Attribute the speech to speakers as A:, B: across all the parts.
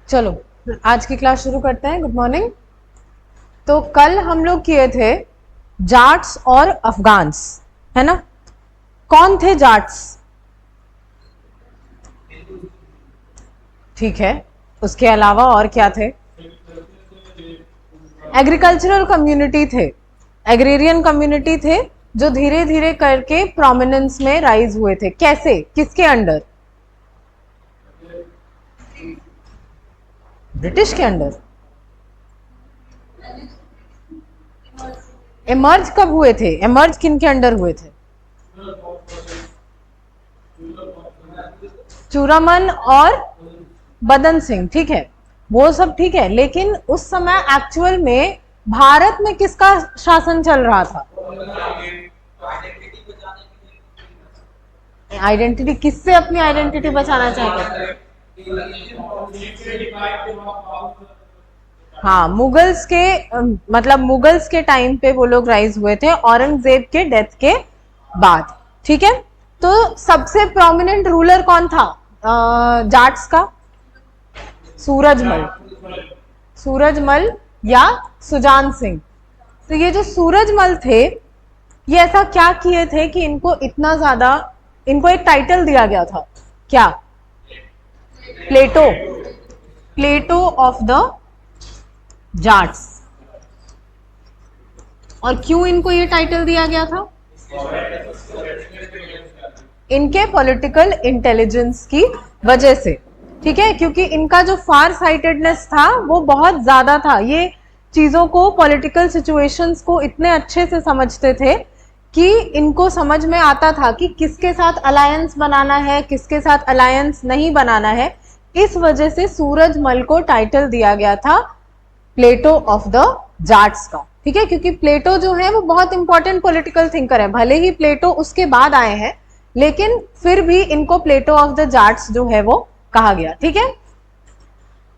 A: चलो आज की क्लास शुरू करते हैं। Good morning. तो कल हम लोग किए थे जाट्स और अफगान्स, है ना। कौन थे जाट्स? ठीक है, उसके अलावा और क्या थे? एग्रीकल्चरल कम्युनिटी थे, एग्रेरियन कम्युनिटी थे, जो धीरे धीरे करके प्रोमिनेंस में राइज हुए थे। कैसे, किसके अंडर? ब्रिटिश के अंडर। इमर्ज कब हुए थे? इमर्ज किन के अंडर हुए थे? चूरामन और बदन सिंह, ठीक है, वो सब ठीक है। लेकिन उस समय एक्चुअल में भारत में किसका शासन चल रहा था? आइडेंटिटी, किससे अपनी आइडेंटिटी बचाना चाहते थे? हाँ, मुगल्स के मतलब मुगल्स के टाइम पे वो लोग राइज हुए थे, औरंगजेब के डेथ के बाद। ठीक है, तो सबसे प्रोमिनेंट रूलर कौन था जाट्स का? सूरजमल। सूरजमल या सुजान सिंह। तो ये जो सूरजमल थे, ये ऐसा क्या किए थे कि इनको इतना ज्यादा, इनको एक टाइटल दिया गया था, क्या? प्लेटो, प्लेटो ऑफ द जाट्स। और क्यों इनको ये टाइटल दिया गया था? इनके पॉलिटिकल इंटेलिजेंस की वजह से। ठीक है, क्योंकि इनका जो फार साइटेडनेस था वो बहुत ज्यादा था। ये चीजों को, पॉलिटिकल सिचुएशंस को इतने अच्छे से समझते थे कि इनको समझ में आता था कि किसके साथ अलायंस बनाना है, किसके साथ अलायंस नहीं बनाना है। इस वजह से सूरजमल को टाइटल दिया गया था प्लेटो ऑफ द जाट्स का। ठीक है, क्योंकि प्लेटो जो है वो बहुत इंपॉर्टेंट पॉलिटिकल थिंकर है। भले ही प्लेटो उसके बाद आए हैं, लेकिन फिर भी इनको प्लेटो ऑफ द जाट्स जो है वो कहा गया। ठीक है,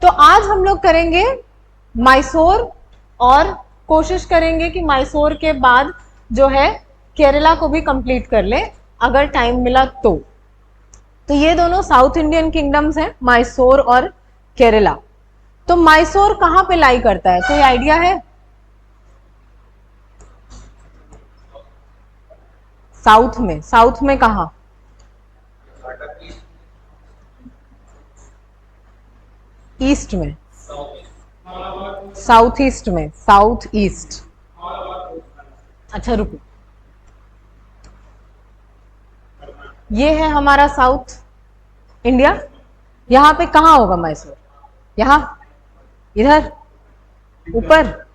A: तो आज हम लोग करेंगे मैसूर, और कोशिश करेंगे कि मैसूर के बाद जो है केरला को भी कंप्लीट कर ले, अगर टाइम मिला तो। तो ये दोनों साउथ इंडियन किंगडम्स हैं, मैसूर और केरला। तो मैसूर कहां पे लाई करता है, कोई आइडिया है? साउथ में, साउथ में कहा? ईस्ट में, साउथ ईस्ट में, साउथ ईस्ट। अच्छा रुको, ये है हमारा साउथ इंडिया। यहां पे कहां होगा मैसूर? यहां, इधर ऊपर,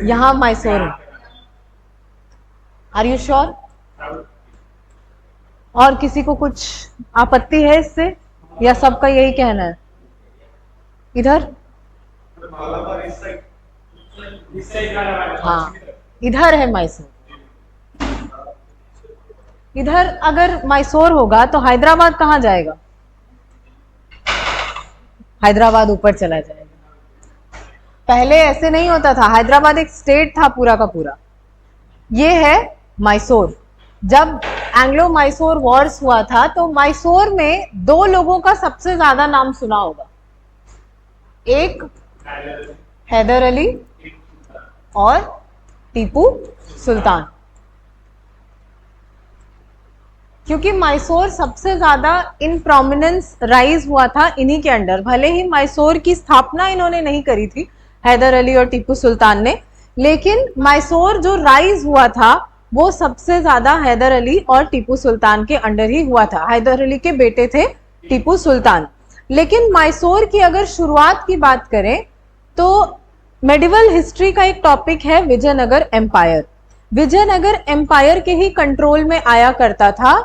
A: यहां मैसूर है। Are you sure? और किसी को कुछ आपत्ति है इससे, या सबका यही कहना है? इधर, हाँ, इधर है मैसूर। इधर अगर मैसूर होगा तो हैदराबाद कहाँ जाएगा? हैदराबाद ऊपर चला जाएगा। पहले ऐसे नहीं होता था, हैदराबाद एक स्टेट था पूरा का पूरा। ये है मैसूर। जब एंग्लो मैसूर वॉर्स हुआ था तो मैसूर में दो लोगों का सबसे ज्यादा नाम सुना होगा। एक हैदर अली और टीपू सुल्तान। क्योंकि मैसूर सबसे ज्यादा इन प्रोमिनेंस राइज हुआ था इन्हीं के अंडर। भले ही मैसूर की स्थापना इन्होंने नहीं करी थी, हैदर अली और टीपू सुल्तान ने, लेकिन मैसूर जो राइज हुआ था वो सबसे ज्यादा हैदर अली और टीपू सुल्तान के अंडर ही हुआ था। हैदर अली के बेटे थे टीपू सुल्तान। लेकिन मैसूर की अगर शुरुआत की बात करें तो मेडिवल हिस्ट्री का एक टॉपिक है विजयनगर एम्पायर। विजयनगर एम्पायर के ही कंट्रोल में आया करता था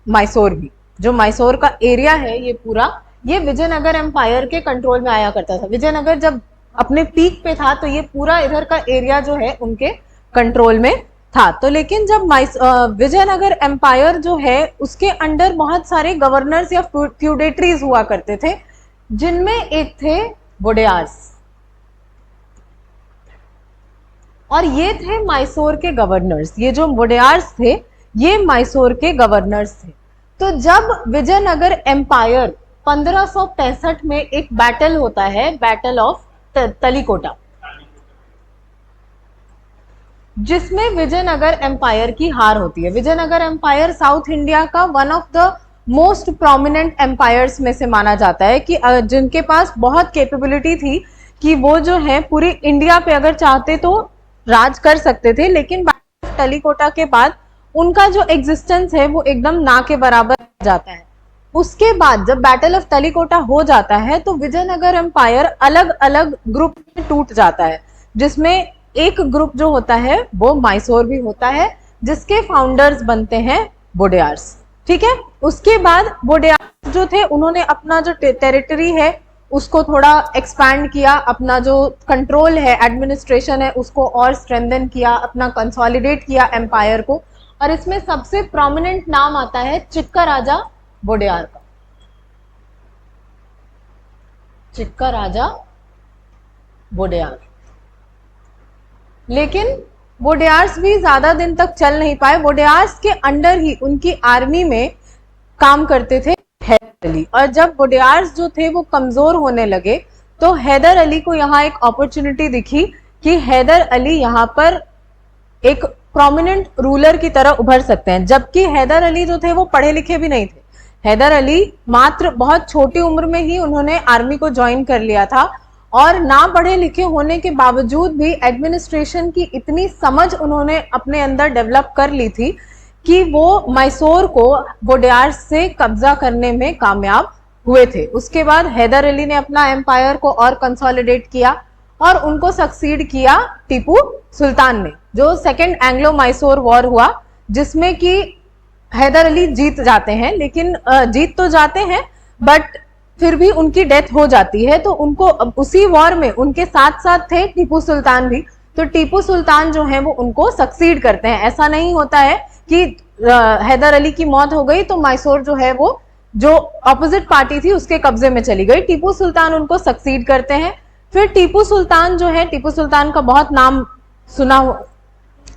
A: मैसूर भी। जो मैसूर का एरिया है ये पूरा, ये विजयनगर एम्पायर के कंट्रोल में आया करता था। विजयनगर जब अपने पीक पे था तो ये पूरा इधर का एरिया जो है उनके कंट्रोल में था। तो लेकिन जब विजयनगर एम्पायर जो है उसके अंडर बहुत सारे गवर्नर्स या फ्यूडेटरीज हुआ करते थे, जिनमें एक थे वोडेयार्स, और ये थे मैसूर के गवर्नर्स। ये जो वोडेयार्स थे ये मैसूर के गवर्नर्स थे। तो जब विजयनगर एम्पायर 1565 में एक बैटल होता है, बैटल ऑफ तलीकोटा, जिसमें विजयनगर एम्पायर की हार होती है। विजयनगर एम्पायर साउथ इंडिया का one of the most prominent empires में से माना जाता है कि जिनके पास बहुत कैपेबिलिटी थी कि वो जो है पूरी इंडिया पे अगर चाहते तो राज कर सकते थे, लेकिन बैटल ऑफ तलीकोटा के बाद उनका जो एग्जिस्टेंस है वो एकदम ना के बराबर जाता है। उसके बाद जब बैटल ऑफ तलीकोटा हो जाता है तो विजयनगर एम्पायर अलग अलग ग्रुप में टूट जाता है, जिसमें एक ग्रुप जो होता है वो मैसूर भी होता है, जिसके फाउंडर्स बनते हैं वोडेयार्स। ठीक है, उसके बाद वोडेयार्स जो थे उन्होंने अपना जो टेरिटरी है उसको थोड़ा एक्सपैंड किया, अपना जो कंट्रोल है, एडमिनिस्ट्रेशन है, उसको और स्ट्रेंथन किया, अपना कंसोलिडेट किया एम्पायर को। और इसमें सबसे प्रोमिनेंट नाम आता है चिक्का राजा वोडेयार का। चिक्का राजा वोडेयार। लेकिन वोडेयार्स भी ज्यादा दिन तक चल नहीं पाए। वोडेयार्स के अंडर ही उनकी आर्मी में काम करते थे हैदर अली, और जब वोडेयार्स जो थे वो कमजोर होने लगे तो हैदर अली को यहाँ एक अपॉर्चुनिटी दिखी कि हैदर अली यहाँ पर एक प्रोमिनेंट रूलर की तरह उभर सकते हैं। जबकि हैदर अली जो थे वो पढ़े लिखे भी नहीं थे। हैदर अली मात्र बहुत छोटी उम्र में ही उन्होंने आर्मी को ज्वाइन कर लिया था, और ना पढ़े लिखे होने के बावजूद भी एडमिनिस्ट्रेशन की इतनी समझ उन्होंने अपने अंदर डेवलप कर ली थी कि वो मैसूर को वोडेयार्स से कब्जा करने में कामयाब हुए थे। उसके बाद हैदर अली ने अपना एम्पायर को और कंसोलिडेट किया और उनको सक्सीड किया टीपू सुल्तान ने, जो सेकेंड एंग्लो मैसूर वॉर हुआ, जिसमें कि हैदर अली जीत जाते हैं। लेकिन जीत तो जाते हैं बट फिर भी उनकी डेथ हो जाती है। तो उनको उसी वॉर में उनके साथ साथ थे टीपू सुल्तान भी। तो टीपू सुल्तान जो है वो उनको सक्सीड करते हैं। ऐसा नहीं होता है कि हैदर अली की मौत हो गई तो मैसूर जो है वो जो ऑपोजिट पार्टी थी उसके कब्जे में चली गई। टीपू सुल्तान उनको सक्सीड करते हैं। फिर टीपू सुल्तान जो है, टीपू सुल्तान का बहुत नाम सुना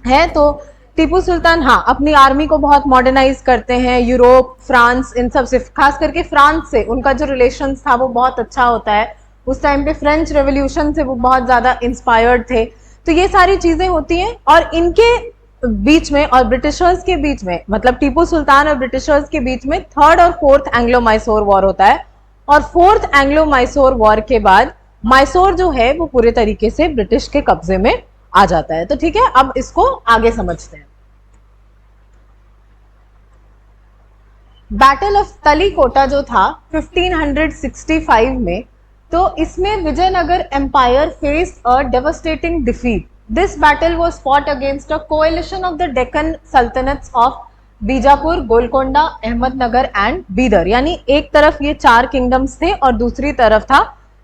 A: है, तो टीपू सुल्तान हाँ अपनी आर्मी को बहुत मॉडर्नाइज करते हैं। यूरोप, फ्रांस, इन सब से, खास करके फ्रांस से उनका जो रिलेशन था वो बहुत अच्छा होता है। उस टाइम पे फ्रेंच रेवोल्यूशन से वो बहुत ज्यादा इंस्पायर्ड थे। तो ये सारी चीजें होती हैं, और इनके बीच में और ब्रिटिशर्स के बीच में, मतलब टीपू सुल्तान और ब्रिटिशर्स के बीच में थर्ड और फोर्थ एंग्लो मैसूर वॉर होता है। और फोर्थ एंग्लो मैसूर वॉर के बाद मैसूर जो है वो पूरे तरीके से ब्रिटिश के कब्जे में आ जाता है। तो ठीक है, अब इसको आगे समझते हैं। बैटल ऑफ तलीकोटा जो था 1565 में, तो इसमें Vijayanagara empire faced a devastating defeat. This battle was fought against a coalition of the Deccan sultanates of Bijapur, Golconda, Ahmednagar and Bidar. यानी एक तरफ ये 4 किंगडम्स थे और दूसरी तरफ था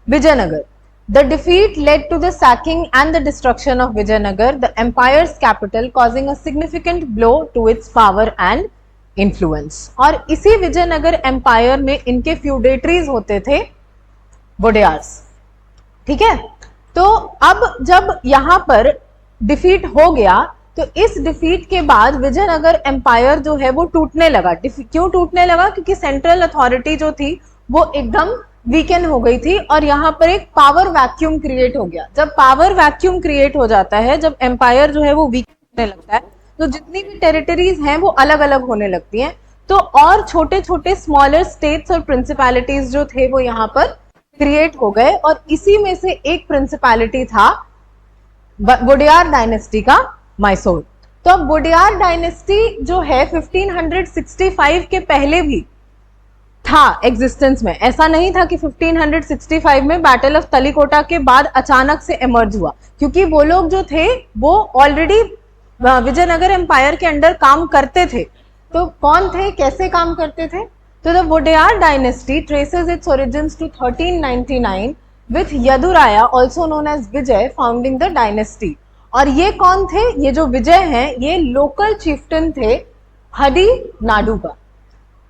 A: Vijayanagar. The defeat led to the sacking and the destruction of Vijayanagar, the empire's capital, causing a significant blow to its power and influence. और इसी विजयनगर एम्पायर में इनके फ्यूडेटरीज होते थे वोडेयार्स। ठीक है, तो अब जब यहाँ पर डिफीट हो गया तो इस डिफीट के बाद विजयनगर एम्पायर जो है वो टूटने लगा। क्यों टूटने लगा? क्योंकि सेंट्रल अथॉरिटी जो थी वो एकदम वीकेंड हो गई थी और यहाँ पर एक पावर वैक्यूम क्रिएट हो गया। जब पावर वैक्यूम क्रिएट हो जाता है, जब एम्पायर जो है वो वीक होने लगता है, तो जितनी भी टेरिटरीज हैं वो अलग अलग होने लगती हैं। तो और छोटे छोटे स्मॉलर स्टेट्स और प्रिंसिपैलिटीज जो थे वो यहाँ पर क्रिएट हो गए, और इसी में से एक प्रिंसिपैलिटी था वोडेयार डायनेस्टी का मैसूर। तो अब वोडेयार डायनेस्टी जो है 1565 के पहले भी था एग्जिस्टेंस में। ऐसा नहीं था कि 1565 में बैटल ऑफ तलीकोटा के बाद अचानक से इमर्ज हुआ, क्योंकि वो लोग जो थे वो ऑलरेडी विजयनगर एम्पायर के अंडर काम करते थे। तो कौन थे, कैसे काम करते थे? तो the Wodeyar dynasty traces its origins to 1399 with Yaduraya also known as Vijay founding the dynasty. और ये कौन थे? ये जो विजय हैं ये लोकल चीफ्टन थे हदी नाडू का।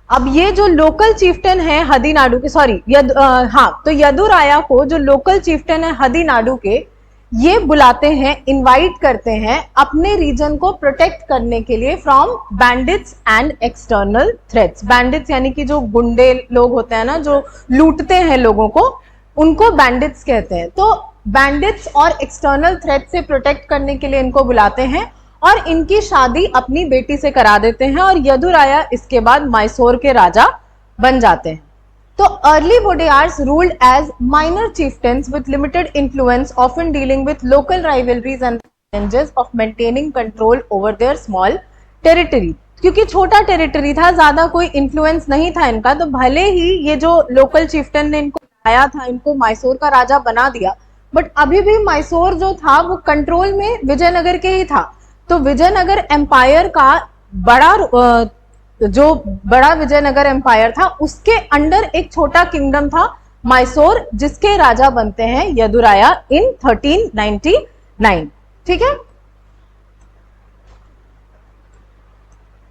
A: अब ये जो लोकल चीफ्टन है हदीनाडु के, तो यदुराया को जो लोकल चीफ्टन है हदीनाडु के, ये बुलाते हैं, इनवाइट करते हैं अपने रीजन को प्रोटेक्ट करने के लिए from bandits and external threats. Bandits यानी कि जो गुंडे लोग होते हैं ना, जो लूटते हैं लोगों को, उनको बैंडिट्स कहते हैं। तो बैंडिट्स और एक्सटर्नल थ्रेट से प्रोटेक्ट करने के लिए इनको बुलाते हैं और इनकी शादी अपनी बेटी से करा देते हैं और यदुराया इसके बाद मैसूर के राजा बन जाते हैं। तो early Vodeyars ruled as minor chieftains with limited influence, often dealing with local rivalries and challenges of maintaining control over their small territory। क्योंकि छोटा टेरिटरी था, ज्यादा कोई इन्फ्लुएंस नहीं था इनका, तो भले ही ये जो लोकल चिफ्टन ने इनको आया था, इनको मैसूर का राजा बना दिया, बट अभी भी मैसूर जो था वो कंट्रोल में विजयनगर के ही था। तो विजयनगर एम्पायर का जो बड़ा विजयनगर एम्पायर था, उसके अंडर एक छोटा किंगडम था मैसूर, जिसके राजा बनते हैं यदुराया इन 1399। ठीक है।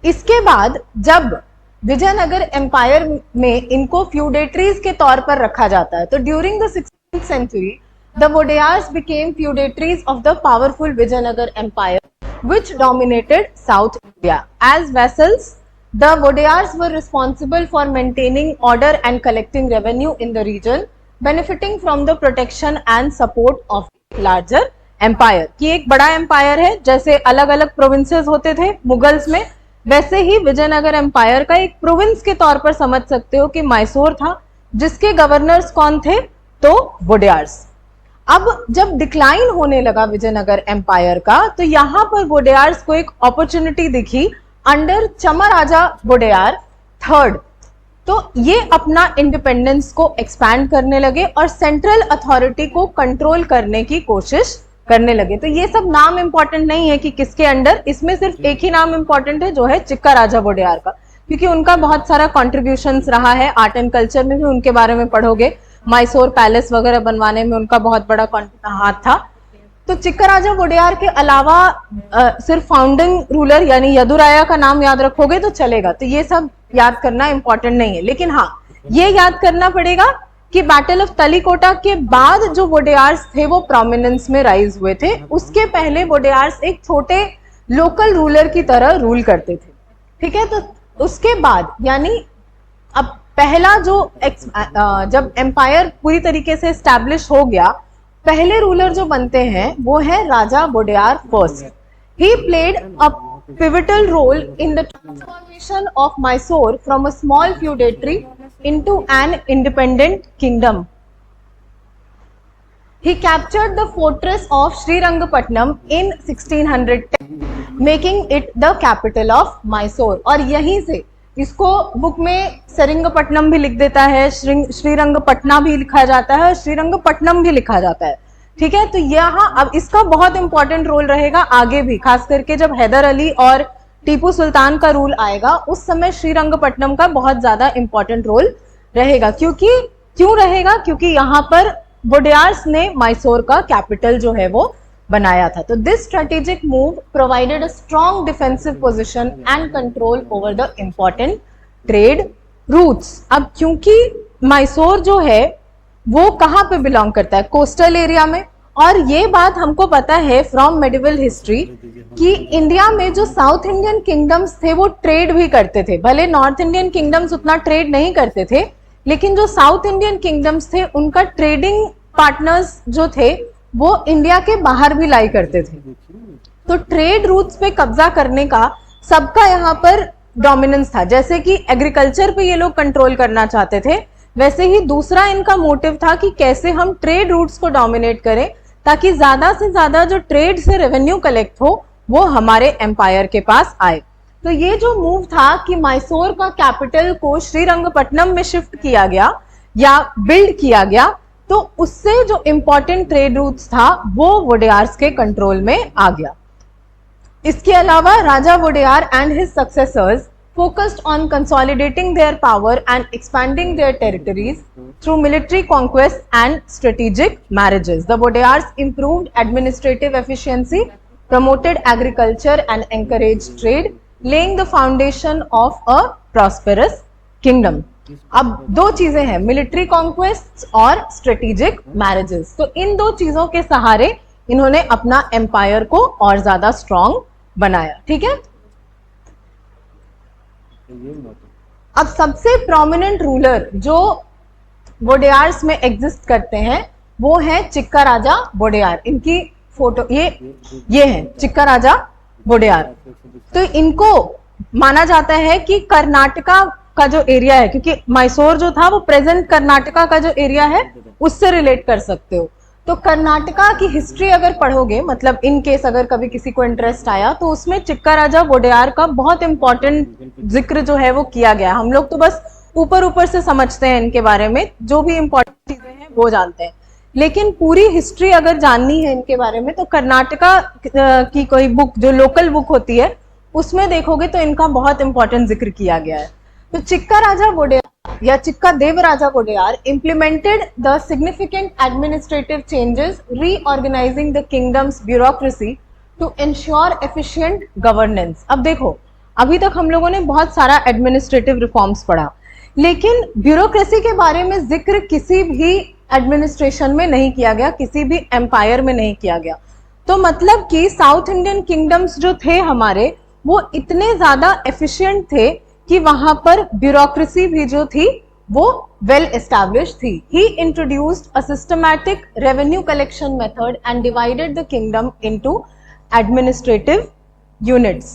A: इसके बाद जब विजयनगर एम्पायर में इनको फ्यूडेटरीज के तौर पर रखा जाता है, तो during the 16th century the Vodeyars became feudatories of the powerful Vijayanagar Empire which dominated South India. As vassals, the Vodeyars were responsible for maintaining order and collecting revenue in the region, benefiting from the protection and support of larger empire। कि एक बड़ा empire है, जैसे अलग अलग provinces होते थे Mughals में, वैसे ही विजयनगर एम्पायर का एक प्रोविंस के तौर पर समझ सकते हो कि मैसूर था, जिसके गवर्नर्स कौन थे, तो वोडेयार्स। अब जब डिक्लाइन होने लगा विजयनगर एम्पायर का, तो यहां पर वोडेयार्स को एक अपॉर्चुनिटी दिखी अंडर चमराजा वोडेयार थर्ड। तो ये अपना इंडिपेंडेंस को एक्सपैंड करने लगे और सेंट्रल अथॉरिटी को कंट्रोल करने की कोशिश करने लगे। तो ये सब नाम इंपॉर्टेंट नहीं है कि किसके अंडर, इसमें सिर्फ एक ही नाम इंपॉर्टेंट है, जो है चिक्का राजा वोडेयार का, क्योंकि उनका बहुत सारा कॉन्ट्रीब्यूशंस रहा है। आर्ट एंड कल्चर में भी उनके बारे में पढ़ोगे, मैसूर पैलेस वगैरह बनवाने में उनका बहुत बड़ा हाथ था। तो चिक्का राजा वोडेयार के अलावा सिर्फ फाउंडिंग रूलर यानी यदुराया का नाम याद रखोगे तो चलेगा, तो ये सब याद करना इंपॉर्टेंट नहीं है। लेकिन हाँ, ये याद करना पड़ेगा कि बैटल ऑफ तलीकोटा के बाद जो वोडेयार्स थे वो प्रोमिनेंस में राइज हुए थे। उसके पहले वोडेयार्स एक छोटे लोकल रूलर की तरह रूल करते थे। ठीक है। तो उसके बाद यानी अब पहला जो जब एम्पायर पूरी तरीके से एस्टैब्लिश हो गया, पहले रूलर जो बनते हैं वो है Raja Wodeyar first. He played a pivotal role in the transformation of Mysore from a small feudatory into an independent kingdom. He captured the fortress of Srirangapatnam in 1610, making it the capital of Mysore। और यहीं से इसको book में सेरिंगपट्टनम भी लिख देता है, श्रीरंगपटना भी लिखा जाता है, श्रीरंगपट्टनम भी लिखा जाता है। ठीक है। तो यहाँ अब इसका बहुत इंपॉर्टेंट रोल रहेगा आगे भी, खास करके जब हैदर अली और टीपू सुल्तान का रूल आएगा, उस समय श्रीरंगपट्टनम का बहुत ज्यादा इंपॉर्टेंट रोल रहेगा। क्यों रहेगा? क्योंकि यहाँ पर वोडेयार्स ने मैसूर का कैपिटल जो है वो बनाया था। तो this strategic move provided a strong defensive position and control over the important trade routes. अब क्योंकि मैसूर जो है वो कहाँ पे बिलोंग करता है? कोस्टल एरिया में। और ये बात हमको पता है फ्रॉम मेडिवल हिस्ट्री कि इंडिया में जो साउथ इंडियन किंगडम्स थे वो ट्रेड भी करते थे। भले नॉर्थ इंडियन किंगडम्स उतना ट्रेड नहीं करते थे, लेकिन जो साउथ इंडियन किंगडम्स थे उनका ट्रेडिंग पार्टनर्स जो थे वो इंडिया के बाहर भी लाई करते थे। तो ट्रेड रूट्स पे कब्जा करने का सबका यहाँ पर डोमिनेंस था। जैसे कि एग्रीकल्चर पे ये लोग कंट्रोल करना चाहते थे, वैसे ही दूसरा इनका मोटिव था कि कैसे हम ट्रेड रूट्स को डोमिनेट करें, ताकि ज्यादा से ज्यादा जो ट्रेड से रेवेन्यू कलेक्ट हो वो हमारे एम्पायर के पास आए। तो ये जो मूव था कि मैसूर का कैपिटल को श्रीरंगपट्टनम में शिफ्ट किया गया या बिल्ड किया गया, तो उससे जो इंपॉर्टेंट ट्रेड रूट्स था वो वोडेयार्स के कंट्रोल में आ गया। इसके अलावा Raja Wodeyar and his successors focused on consolidating their power and expanding their territories through military conquests and strategic marriages. The Vodeyars improved administrative efficiency, promoted agriculture and encouraged trade, laying the foundation of a prosperous kingdom. अब दो चीजें हैं, military conquest और strategic marriages. तो इन दो चीजों के सहारे इन्होंने अपना एम्पायर को और ज्यादा स्ट्रॉन्ग बनाया। ठीक है, अब सबसे प्रोमिनेंट रूलर जो वोडेयार्स में एग्जिस्ट करते हैं वो है चिक्का राजा वोडेयार। इनकी फोटो ये है चिक्का राजा वोडेयार। तो इनको माना जाता है कि कर्नाटका का जो एरिया है, क्योंकि मैसूर जो था वो प्रेजेंट कर्नाटका का जो एरिया है उससे रिलेट कर सकते हो। तो कर्नाटका की हिस्ट्री अगर पढ़ोगे, मतलब इन केस अगर कभी किसी को इंटरेस्ट आया, तो उसमें चिक्का राजा वोडेयार का बहुत इंपॉर्टेंट जिक्र जो है वो किया गया। हम लोग तो बस ऊपर ऊपर से समझते हैं इनके बारे में, जो भी इंपॉर्टेंट चीजें हैं वो जानते हैं, लेकिन पूरी हिस्ट्री अगर जाननी है इनके बारे में तो कर्नाटका की कोई बुक जो लोकल बुक होती है उसमें देखोगे तो इनका बहुत इंपॉर्टेंट जिक्र किया गया है। तो चिक्का राजा वोडेयार या चिक्का Devaraja Wodeyar implemented the significant administrative changes, reorganizing the kingdom's bureaucracy to ensure efficient governance। अब देखो, अभी तक हम लोगों ने बहुत सारा एडमिनिस्ट्रेटिव रिफॉर्म्स पढ़ा, लेकिन ब्यूरोक्रेसी के बारे में जिक्र किसी भी एडमिनिस्ट्रेशन में नहीं किया गया, किसी भी एम्पायर में नहीं किया गया। तो मतलब कि साउथ इंडियन किंगडम्स जो थे हमारे, वो इतने ज्यादा एफिशिएंट थे कि वहां पर ब्यूरोक्रेसी भी जो थी वो वेल एस्टैब्लिश थी। He introduced a systematic revenue collection method and divided the kingdom into administrative units.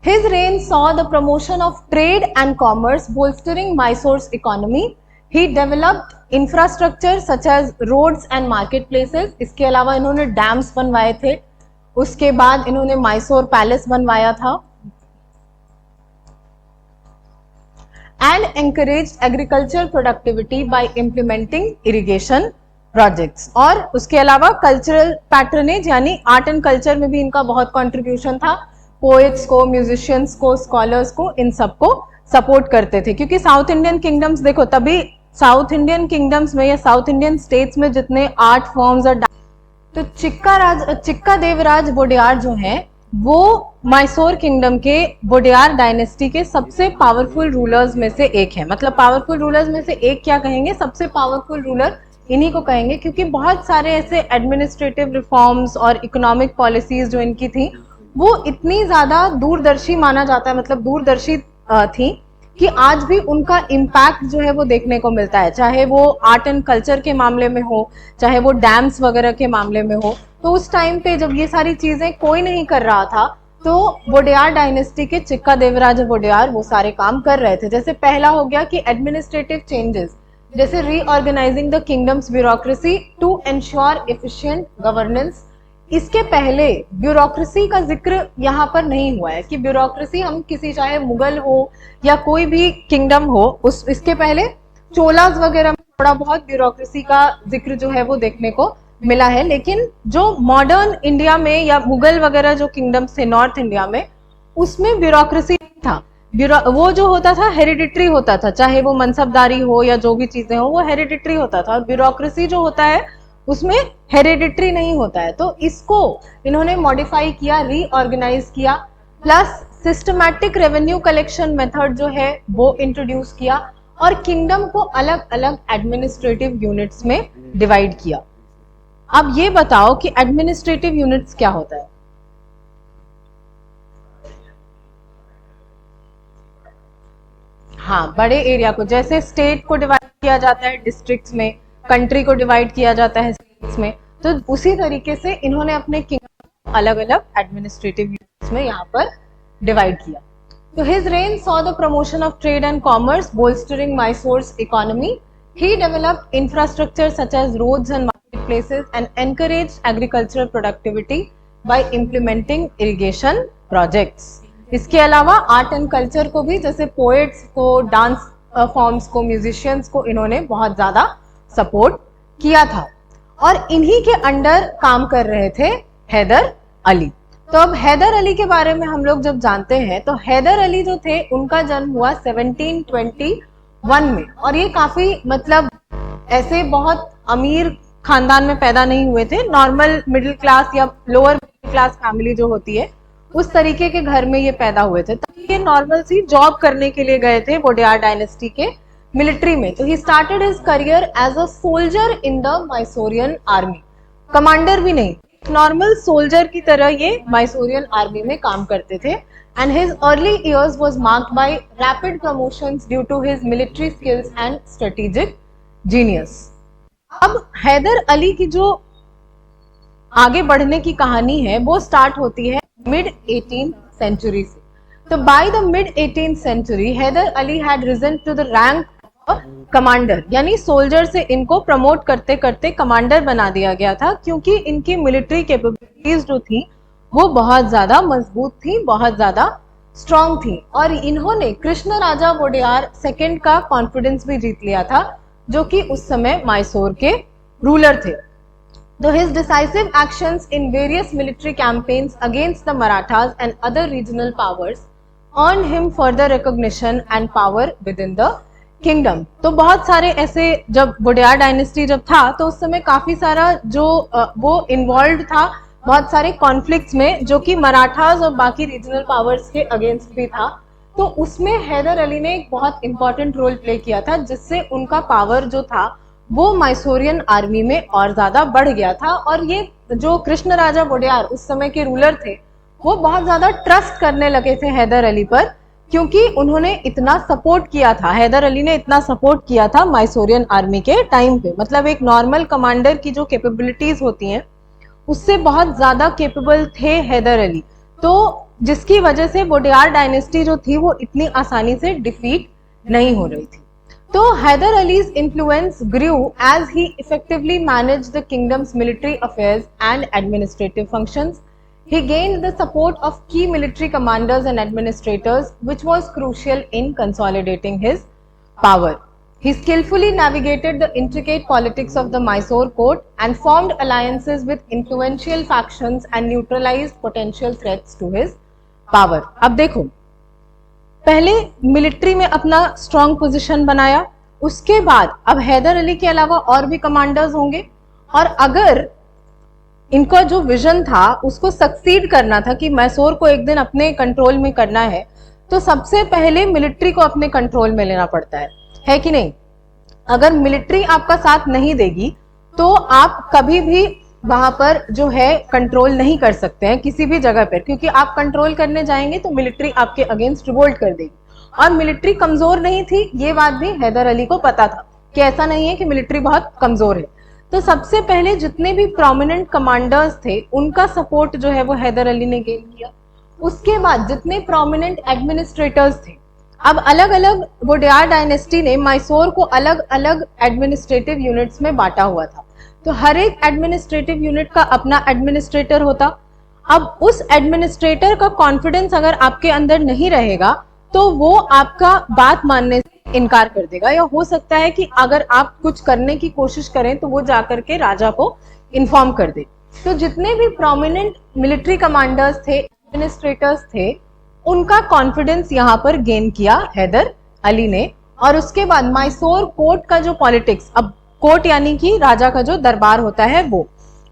A: His reign saw the promotion of trade and commerce, bolstering Mysore's economy. He developed infrastructure such as roads and marketplaces. इसके अलावा इन्होंने dams बनवाए थे, उसके बाद इन्होंने Mysore palace बनवाया था। And encouraged agricultural productivity by implementing irrigation projects। और उसके अलावा कल्चरल पैटर्नेज यानी आर्ट एंड कल्चर में भी इनका बहुत कंट्रीब्यूशन था। पोएट्स को, म्यूजिशियंस को, स्कॉलर्स को, इन सबको सपोर्ट करते थे, क्योंकि साउथ इंडियन किंगडम्स देखो, तभी साउथ इंडियन किंगडम्स में या साउथ इंडियन स्टेट्स में जितने आर्ट फॉर्म्स और तो चिक्का देवराज वोडेयार जो हैं वो मैसूर किंगडम के वोडेयार डायनेस्टी के सबसे पावरफुल रूलर्स में से एक है। मतलब पावरफुल रूलर्स में से एक क्या कहेंगे, सबसे पावरफुल रूलर इन्हीं को कहेंगे, क्योंकि बहुत सारे ऐसे एडमिनिस्ट्रेटिव रिफॉर्म्स और इकोनॉमिक पॉलिसीज जो इनकी थी वो इतनी ज्यादा दूरदर्शी माना जाता है, मतलब दूरदर्शी थी कि आज भी उनका इम्पैक्ट जो है वो देखने को मिलता है, चाहे वो आर्ट एंड कल्चर के मामले में हो, चाहे वो डैम्स वगैरह के मामले में हो। तो उस टाइम पे जब ये सारी चीजें कोई नहीं कर रहा था तो वोडेयार डायनेस्टी के चिक्का देवराज वोडेयार वो सारे काम कर रहे थे। जैसे पहला हो गया कि एडमिनिस्ट्रेटिव चेंजेस, जैसे reorganising the kingdom's bureaucracy to ensure efficient governance. इसके पहले ब्यूरोक्रेसी का जिक्र यहाँ पर नहीं हुआ है कि ब्यूरोक्रेसी हम किसी, चाहे मुगल हो या कोई भी किंगडम हो, इसके पहले चोलास वगैरह में थोड़ा बहुत ब्यूरोक्रेसी का जिक्र जो है वो देखने को मिला है। लेकिन जो मॉडर्न इंडिया में या मुगल वगैरह जो किंगडम्स थे नॉर्थ इंडिया में, उसमें ब्यूरोक्रेसी था। वो जो होता था हेरिडिटरी होता था, चाहे वो मनसबदारी हो या जो भी चीजें हो वो हेरिडिटरी होता था, और ब्यूरोक्रेसी जो होता है उसमें हेरिडिटरी नहीं होता है। तो इसको इन्होंने मॉडिफाई किया, रीऑर्गेनाइज किया, plus systematic revenue collection method जो है वो इंट्रोड्यूस किया, और किंगडम को अलग अलग एडमिनिस्ट्रेटिव यूनिट्स में डिवाइड किया। अब ये बताओ कि एडमिनिस्ट्रेटिव यूनिट्स क्या होता है? हाँ, बड़े एरिया को, जैसे स्टेट को डिवाइड किया जाता है डिस्ट्रिक्ट्स में, कंट्री को डिवाइड किया जाता है स्टेट्स में, तो उसी तरीके से इन्होंने अपने किंगडम अलग अलग एडमिनिस्ट्रेटिव यूनिट्स में यहाँ पर डिवाइड किया। तो his reign saw the promotion of trade and commerce, bolstering Mysore's economy. He developed infrastructure such as roads and marketplaces and encouraged agricultural productivity by implementing irrigation projects. इसके अलावा art and culture को भी, जैसे poets को, dance forms को, musicians को इन्होंने बहुत ज्यादा सपोर्ट किया था। और इन्हीं के अंडर काम कर रहे थे हैदर अली। तो अब हैदर अली के बारे में हम लोग जब जानते हैं तो हैदर अली जो थे उनका जन्म हुआ 1721 में, और ये काफी मतलब ऐसे बहुत अमीर खानदान में पैदा नहीं हुए थे, नॉर्मल मिडिल क्लास या लोअर मिडिल क्लास फैमिली जो होती है उस तरीके के घर में ये पैदा हुए थे। तो ये नॉर्मल सी जॉब करने के लिए गए थे वोडेयार डायनेस्टी के मिलिट्री में। तो he started his career as a soldier in the Mysorean army. Commander भी नहीं, नॉर्मल सोल्जर की तरह ये माइसोरियन आर्मी में काम करते थे। And his early years was marked by rapid promotions due to his military skills and strategic genius. अब हैदर अली की जो आगे बढ़ने की कहानी है वो स्टार्ट होती है मिड 18th सेंचुरी से। तो by the mid 18th century Hyder Ali had risen to the rank commander, यानी सोल्जर से इनको प्रमोट करते करते कमांडर बना दिया गया था, क्योंकि इनकी मिलिट्री कैपेबिलिटीज जो थी वो बहुत ज्यादा मजबूत थी, बहुत ज्यादा स्ट्रॉन्ग थी। और इन्होंने कृष्ण राजा वोडेयार सेकंड का कॉन्फिडेंस भी जीत लिया था, जो कि उस समय मैसूर के रूलर थे। Though his decisive actions in various military campaigns against the Marathas and other regional powers earned him further recognition and power within the kingdom। तो बहुत सारे ऐसे, जब वोडेयार डायनेस्टी जब था तो उस समय काफी सारा जो वो इन्वॉल्व था बहुत सारे कॉन्फ्लिक्ट्स में, जो कि मराठास और बाकी रीजनल पावर्स के अगेंस्ट भी था। तो उसमें हैदर अली ने एक बहुत इंपॉर्टेंट रोल प्ले किया था, जिससे उनका पावर जो था वो मैसूरियन आर्मी में और ज्यादा बढ़ गया था। और ये जो कृष्ण राजा वोडेयार उस समय के रूलर थे वो बहुत ज्यादा ट्रस्ट करने लगे थे हैदर अली पर, क्योंकि उन्होंने इतना सपोर्ट किया था, हैदर अली ने इतना सपोर्ट किया था मैसूरियन आर्मी के टाइम पे। मतलब एक नॉर्मल कमांडर की जो कैपेबिलिटीज होती हैं उससे बहुत ज्यादा कैपेबल थे हैदर अली, तो जिसकी वजह से वोडेयार डायनेस्टी जो थी वो इतनी आसानी से डिफीट नहीं हो रही थी। तो Hyder Ali's influence grew as he effectively managed the kingdom's military affairs and administrative functions. He gained the support of key military commanders and administrators, which was crucial in consolidating his power. He skillfully navigated the intricate politics of the Mysore court and formed alliances with influential factions and neutralized potential threats to his power. अब देखो, पहले military में अपना strong position बनाया, उसके बाद अब हैदर अली के अलावा और भी कमांडर्स होंगे, और अगर इनका जो विजन था उसको सक्सीड करना था कि मैसूर को एक दिन अपने कंट्रोल में करना है, तो सबसे पहले मिलिट्री को अपने कंट्रोल में लेना पड़ता है कि नहीं। अगर मिलिट्री आपका साथ नहीं देगी तो आप कभी भी वहां पर जो है कंट्रोल नहीं कर सकते हैं किसी भी जगह पर, क्योंकि आप कंट्रोल करने जाएंगे तो मिलिट्री आपके अगेंस्ट रिवोल्ट कर देगी। और मिलिट्री कमजोर नहीं थी, ये बात भी हैदर अली को पता था कि ऐसा नहीं है कि मिलिट्री बहुत कमजोर है। तो सबसे पहले जितने भी प्रोमिनेंट कमांडर्स थे उनका सपोर्ट जो है वो हैदर अली ने गेन किया। उसके बाद जितने प्रोमिनेंट एडमिनिस्ट्रेटर्स थे, अब अलग अलग वोडेयार डायनेस्टी ने मैसूर को अलग अलग एडमिनिस्ट्रेटिव यूनिट्स में बांटा हुआ था, तो हर एक एडमिनिस्ट्रेटिव यूनिट का अपना एडमिनिस्ट्रेटर होता। अब उस एडमिनिस्ट्रेटर का कॉन्फिडेंस अगर आपके अंदर नहीं रहेगा तो वो आपका बात मानने से इनकार कर देगा, या हो सकता है कि अगर आप कुछ करने की कोशिश करें तो वो जाकर के राजा को इन्फॉर्म कर दे। तो जितने भी प्रोमिनेंट मिलिट्री कमांडर्स थे, एडमिनिस्ट्रेटर्स थे, उनका कॉन्फिडेंस यहाँ पर गेन किया हैदर अली ने। और उसके बाद मैसूर कोर्ट का जो पॉलिटिक्स, अब कोर्ट यानी कि राजा का जो दरबार होता है, वो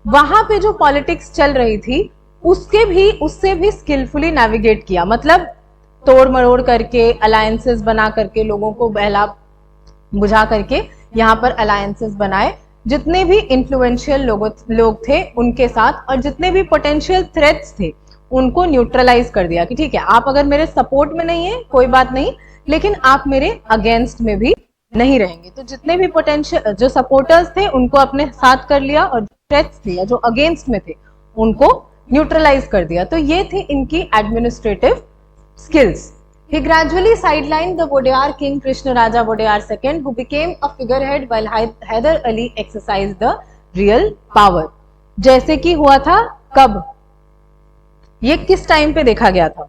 A: वहां पे जो पॉलिटिक्स चल रही थी उससे भी स्किलफुली नेविगेट किया। मतलब तोड़ मरोड़ करके, अलायंसेस बना करके, लोगों को बहला बुझा करके यहाँ पर अलायंसेस बनाए, जितने भी इन्फ्लुएंशियल लोग थे उनके साथ, और जितने भी पोटेंशियल थ्रेट्स थे उनको न्यूट्रलाइज कर दिया कि ठीक है, आप अगर मेरे सपोर्ट में नहीं है कोई बात नहीं, लेकिन आप मेरे अगेंस्ट में भी नहीं रहेंगे। तो जितने भी पोटेंशियल जो सपोर्टर्स थे उनको अपने साथ कर लिया, और जो थ्रेट्स थे या जो अगेंस्ट में थे उनको न्यूट्रलाइज कर दिया। तो ये थी इनकी administrative skills. He gradually sidelined the Wodeyar king Krishna Raja Wodeyar II, who became a figurehead while Hyder Ali exercised the real power. जैसे कि हुआ था कब, ये किस टाइम पे देखा गया था?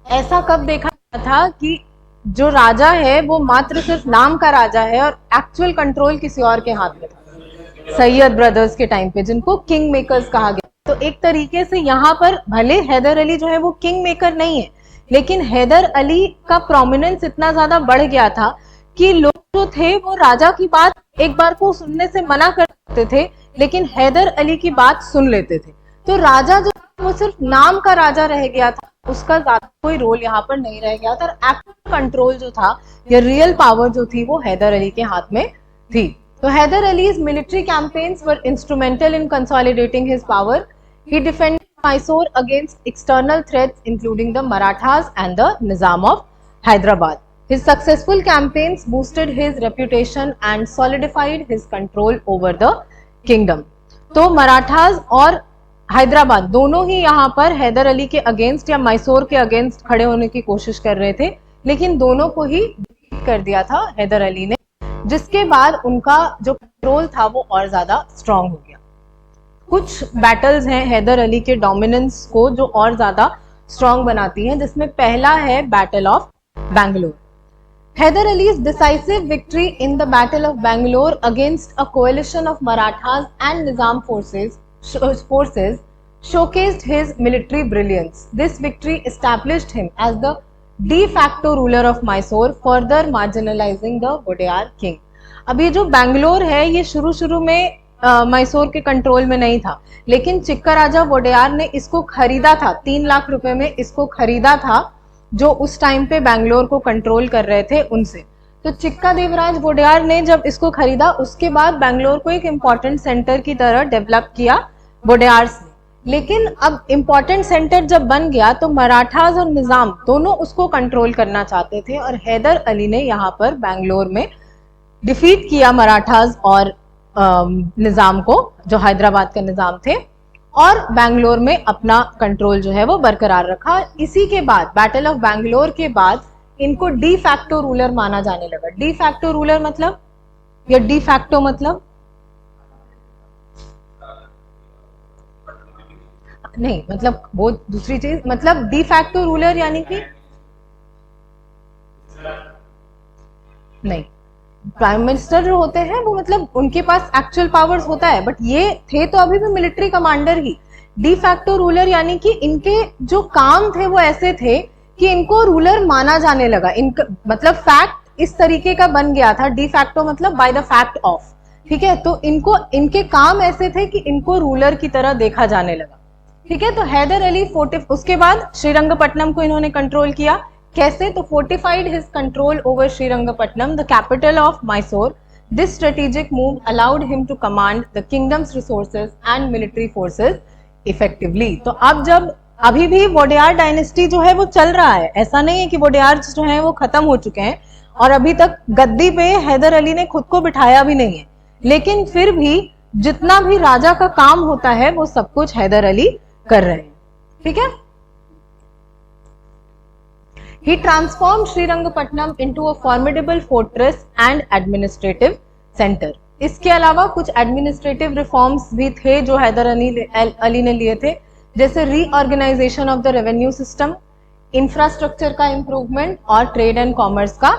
A: ऐसा कब देखा गया था कि जो राजा है वो मात्र सिर्फ नाम का राजा है और एक्चुअल कंट्रोल किसी और के हाथ में था, सैयद ब्रदर्स के टाइम पे, जिनको किंग मेकर्स कहा गया। तो एक तरीके से यहाँ पर भले हैदर अली जो है वो किंग मेकर नहीं है, लेकिन हैदर अली का प्रोमिनेंस इतना ज्यादा बढ़ गया था कि लोग जो थे वो राजा की बात एक बार को सुनने से मना कर सकते थे, लेकिन हैदर अली की बात सुन लेते थे। तो राजा जो वो सिर्फ नाम का राजा रह गया था, उसका ज्यादा कोई रोल यहाँ पर नहीं रह गया था, और एक्चुअल कंट्रोल जो था या रियल पावर जो थी वो हैदर अली के हाथ में थी। तो Haider अली's military campaigns were instrumental in consolidating his power. He defended Mysore against external threats including the Marathas and the Nizam of Hyderabad. His successful campaigns boosted his reputation and solidified his control over the kingdom. तो मराठास और हैदराबाद दोनों ही यहाँ पर हैदर अली के against या मैसूर के against खड़े होने की कोशिश कर रहे थे, लेकिन दोनों को ही डिफीट कर दिया था हैदर अली ने, जिसके बाद उनका जो कंट्रोल था वो और ज्यादा स्ट्रांग हो गया। कुछ बैटल्स हैं हैदर अली के डोमिनेंस को जो और ज्यादा स्ट्रांग बनाती हैं, जिसमें पहला है battle of Bangalore. Hyder Ali's decisive victory in the Battle of Bangalore against a coalition of Marathas and Nizam forces showcased his military brilliance. This victory established him as the de facto ruler of Mysore, further marginalizing the Wodeyar king. अब ये जो बैंगलोर है ये शुरू में मैसूर के control में नहीं था, लेकिन चिक्का राजा वोडेयार ने इसको खरीदा था, 3 लाख रुपए में इसको खरीदा था, जो उस टाइम पे बैंगलोर को कंट्रोल कर रहे थे उनसे। तो चिक्का देवराज वोडेयार ने जब इसको खरीदा उसके बाद बैंगलोर को एक इम्पॉर्टेंट सेंटर की तरह डेवलप किया वोडेयार्स ने। लेकिन अब इम्पॉर्टेंट सेंटर जब बन गया तो मराठास और निजाम दोनों उसको कंट्रोल करना चाहते थे, और हैदर अली ने यहाँ पर बैंगलोर में डिफीट किया मराठास और निजाम को, जो हैदराबाद का निजाम थे, और बैंगलोर में अपना कंट्रोल जो है वो बरकरार रखा। इसी के बाद बैटल ऑफ बैंगलोर के बाद इनको डी फैक्टो रूलर माना जाने लगा। डी फैक्टो रूलर मतलब, या डी फैक्टो मतलब नहीं, मतलब वो दूसरी चीज, मतलब डी फैक्टो रूलर यानी कि नहीं, प्राइम मिनिस्टर जो होते हैं वो मतलब उनके पास एक्चुअल पावर्स होता है, बट ये थे तो अभी भी मिलिट्री कमांडर ही। डी फैक्टो रूलर यानी कि इनके जो काम थे वो ऐसे थे कि इनको रूलर माना जाने लगा। इनका मतलब फैक्ट इस तरीके का बन गया था, डी फैक्टो मतलब बाय द फैक्ट ऑफ, ठीक है। तो इनको इनके काम ऐसे थे कि इनको रूलर की तरह देखा जाने लगा, ठीक है। तो हैदर अली उसके बाद श्रीरंगपट्टनम को इन्होंने कंट्रोल किया। कैसे? तो fortified his control over Srirangapatnam, the capital of Mysore. This strategic move allowed him to command the kingdom's resources and military forces effectively. तो अब जब अभी भी वोडेयार डायनेस्टी जो है वो चल रहा है, ऐसा नहीं है कि वोडेयार जो है वो खत्म हो चुके हैं और अभी तक गद्दी पे हैदर अली ने खुद को बिठाया भी नहीं है, लेकिन फिर भी जितना भी राजा का काम होता है वो सब कुछ हैदर अली कर रहे हैं, ठीक है। He transformed Srirangapatnam into a formidable fortress and administrative center. इसके अलावा कुछ एडमिनिस्ट्रेटिव रिफॉर्म्स भी थे जो हैदर अली ने लिए थे, जैसे reorganisation of the revenue system, infrastructure का इंप्रूवमेंट और ट्रेड एंड कॉमर्स का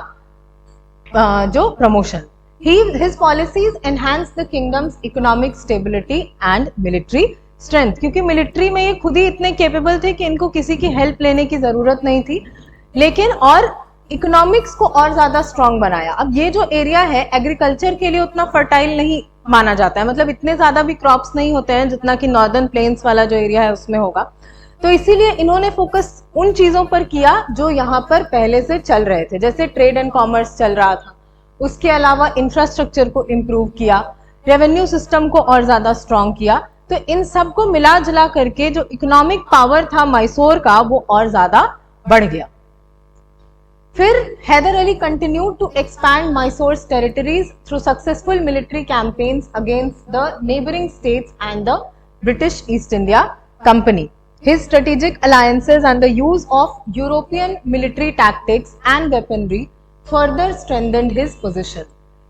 A: जो promotion. His policies enhanced the kingdom's economic stability and military strength, क्योंकि मिलिट्री में ये खुद ही इतने केपेबल थे कि इनको किसी की हेल्प लेने की जरूरत नहीं थी, लेकिन और इकोनॉमिक्स को और ज्यादा स्ट्रांग बनाया। अब ये जो एरिया है एग्रीकल्चर के लिए उतना फर्टाइल नहीं माना जाता है, मतलब इतने ज्यादा भी क्रॉप्स नहीं होते हैं जितना कि नॉर्दर्न प्लेन्स वाला जो एरिया है उसमें होगा। तो इसीलिए इन्होंने फोकस उन चीजों पर किया जो यहाँ पर पहले से चल रहे थे, जैसे ट्रेड एंड कॉमर्स चल रहा था, उसके अलावा इंफ्रास्ट्रक्चर को इम्प्रूव किया, रेवेन्यू सिस्टम को और ज्यादा स्ट्रांग किया। तो इन सबको मिला जुला करके जो इकोनॉमिक पावर था मैसूर का वो और ज्यादा बढ़ गया। फिर Haider Ali continued to expand Mysore's territories through successful military campaigns against the neighboring states and the British East India Company. His strategic alliances and the use of European military tactics and weaponry further strengthened his position.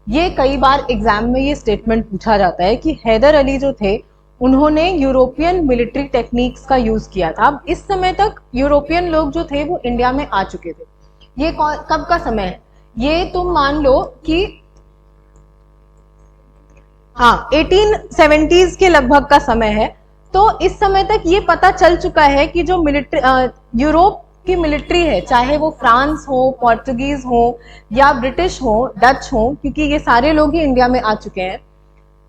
A: ये कई बार exam में ये statement पूछा जाता है कि हैदर अली जो थे उन्होंने यूरोपियन मिलिट्री टेक्निक्स का यूज किया था। अब इस समय तक यूरोपियन लोग जो थे वो इंडिया में आ चुके थे। ये कब का समय है? ये तुम मान लो कि हाँ 1870s के लगभग का समय है। तो इस समय तक ये पता चल चुका है कि जो मिलिट्री यूरोप की मिलिट्री है, चाहे वो फ्रांस हो, पोर्टुगीज हो या ब्रिटिश हो, डच हो, क्योंकि ये सारे लोग ही इंडिया में आ चुके हैं,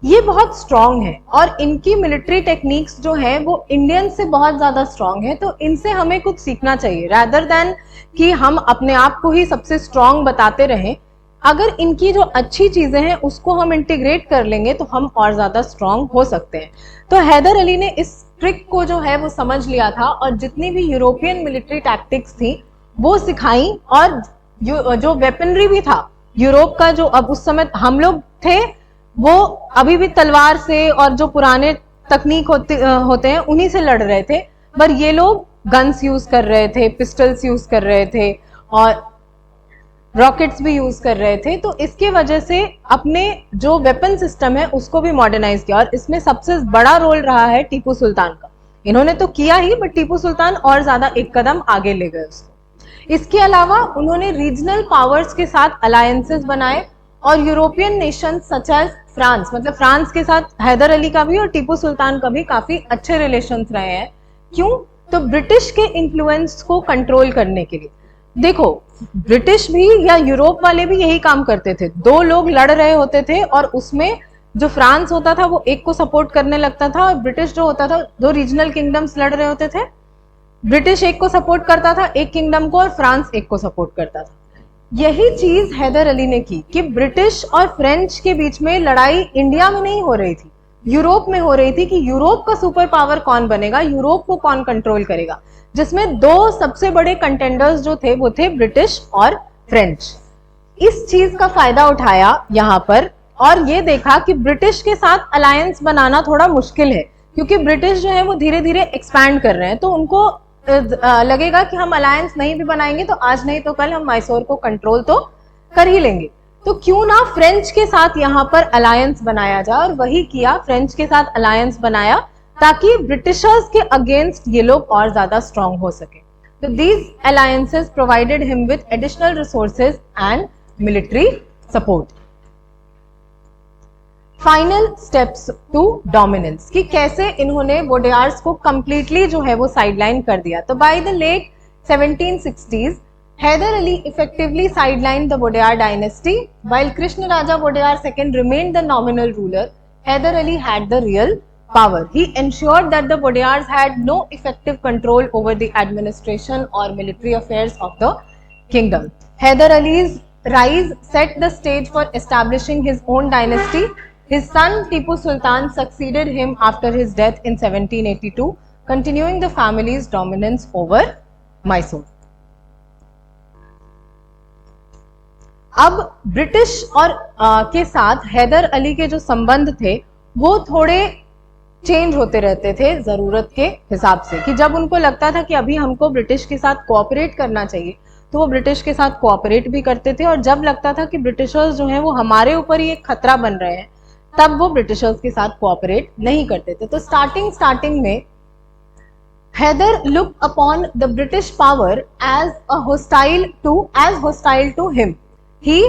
A: ये बहुत स्ट्रांग है और इनकी मिलिट्री टेक्निक्स जो है वो इंडियन से बहुत ज्यादा स्ट्रांग है। तो इनसे हमें कुछ सीखना चाहिए, रादर देन कि हम अपने आप को ही सबसे स्ट्रांग बताते रहें। अगर इनकी जो अच्छी चीजें हैं उसको हम इंटीग्रेट कर लेंगे तो हम और ज्यादा स्ट्रांग हो सकते हैं। तो हैदर अली ने इस ट्रिक को जो है वो समझ लिया था और जितनी भी यूरोपियन मिलिट्री टैक्टिक्स थी वो सिखाई, और जो वेपनरी भी था यूरोप का, जो अब उस समय हम लोग थे वो अभी भी तलवार से और जो पुराने तकनीक होते हैं उन्हीं से लड़ रहे थे, पर ये लोग गन्स यूज कर रहे थे, पिस्टल्स यूज कर रहे थे और रॉकेट्स भी यूज कर रहे थे। तो इसके वजह से अपने जो वेपन सिस्टम है उसको भी मॉडर्नाइज किया, और इसमें सबसे बड़ा रोल रहा है टीपू सुल्तान का। इन्होंने तो किया ही, बट टीपू सुल्तान और ज्यादा एक कदम आगे ले गए उसको। इसके अलावा उन्होंने रीजनल पावर्स के साथ अलायंसेस बनाए और European nation such as France, मतलब फ्रांस के साथ हैदर अली का भी और टीपू सुल्तान का भी काफी अच्छे रिलेशंस रहे हैं। क्यों? तो ब्रिटिश के इन्फ्लुएंस को कंट्रोल करने के लिए। देखो, ब्रिटिश भी या यूरोप वाले भी यही काम करते थे, दो लोग लड़ रहे होते थे और उसमें जो फ्रांस होता था वो एक को सपोर्ट करने लगता था, और ब्रिटिश जो होता था, दो रीजनल किंगडम्स लड़ रहे होते थे, ब्रिटिश एक को सपोर्ट करता था, एक किंगडम को, और फ्रांस एक को सपोर्ट करता था। यही चीज हैदर अली ने की कि ब्रिटिश और फ्रेंच के बीच में लड़ाई इंडिया में नहीं हो रही थी, यूरोप में हो रही थी कि यूरोप का सुपर पावर कौन बनेगा, यूरोप को कौन कंट्रोल करेगा, जिसमें दो सबसे बड़े कंटेंडर्स जो थे वो थे ब्रिटिश और फ्रेंच। इस चीज का फायदा उठाया यहाँ पर और ये देखा कि ब्रिटिश के साथ अलायंस बनाना थोड़ा मुश्किल है, क्योंकि ब्रिटिश जो है वो धीरे धीरे एक्सपैंड कर रहे हैं, तो उनको लगेगा कि हम अलायंस नहीं भी बनाएंगे तो आज नहीं तो कल हम मैसूर को कंट्रोल तो कर ही लेंगे, तो क्यों ना फ्रेंच के साथ यहाँ पर अलायंस बनाया जाए। और वही किया, फ्रेंच के साथ अलायंस बनाया ताकि ब्रिटिशर्स के अगेंस्ट ये लोग और ज्यादा स्ट्रांग हो सके। तो these alliances provided him with additional resources and military support. Final steps to dominance, कि कैसे इन्होंने वोडेयार्स को कंप्लीटली जो है वो साइडलाइन कर दिया। तो by the late 1760s Hyder Ali effectively sidelined the Wadeyar dynasty, while Krishna Raja Wadeyar II remained the nominal ruler. Hyder Ali had the real power. He ensured that the Wadeyars had no effective control over the administration or military affairs of the kingdom. Hyder Ali's rise set the stage for establishing his own dynasty. His son Tipu Sultan succeeded him after his death in 1782, continuing the family's dominance over Mysore. अब British और के साथ हैदर अली के जो संबंध थे वो थोड़े चेंज होते रहते थे जरूरत के हिसाब से, कि जब उनको लगता था कि अभी हमको ब्रिटिश के साथ कोऑपरेट करना चाहिए तो वो ब्रिटिश के साथ कोऑपरेट भी करते थे, और जब लगता था कि ब्रिटिशर्स जो हैं वो हमारे ऊपर ही एक खतरा बन रहे हैं तब वो ब्रिटिशर्स के साथ कोऑपरेट नहीं करते थे। तो स्टार्टिंग में Hyder look upon the British power as hostile to him. He,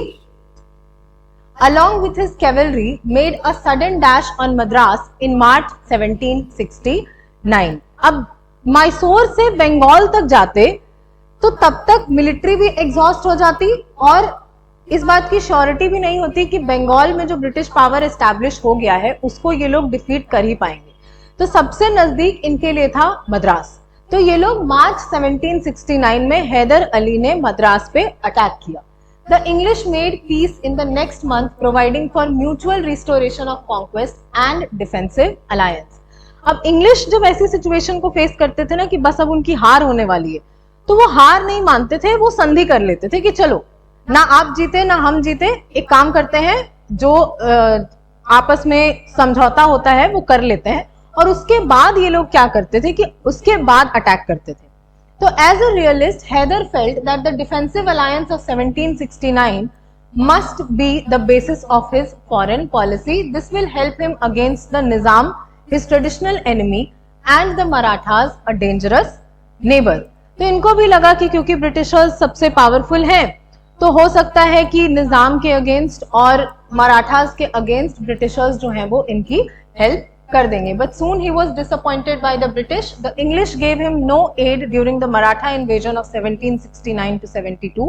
A: along with his cavalry, made a sudden dash on Madras in March 1769. अब मैसूर से बंगाल तक जाते तो तब तक मिलिट्री भी एग्जॉस्ट हो जाती और इस बात की श्योरिटी भी नहीं होती कि बंगाल में जो ब्रिटिश पावर एस्टैब्लिश हो गया है उसको ये लोग डिफीट कर ही पाएंगे। तो सबसे नजदीक इनके लिए था मद्रास। तो ये लोग मार्च 1769 में हैदर अली ने मद्रास पे अटैक किया। The English made peace in the next month, providing for mutual restoration of conquest and defensive alliance. अब इंग्लिश जब ऐसी सिचुएशन को फेस करते थे ना कि बस अब उनकी हार होने वाली है, तो वो हार नहीं मानते थे, वो संधि कर लेते थे कि चलो ना आप जीते ना हम जीते, एक काम करते हैं, जो आपस में समझौता होता है वो कर लेते हैं। और उसके बाद ये लोग क्या करते थे कि उसके बाद अटैक करते थे। So as a realist, Hyder felt that the defensive alliance of 1769 must be the basis of his foreign policy. This will help him against the Nizam, his traditional enemy, and the Marathas, a dangerous neighbor. तो इनको भी लगा कि क्योंकि Britishers सबसे powerful हैं, तो हो सकता है कि निजाम के अगेंस्ट और मराठास के अगेंस्ट ब्रिटिशर्स जो हैं वो इनकी हेल्प कर देंगे। But soon he was disappointed by the British. The English gave him no aid during the Maratha invasion of 1769 to 72.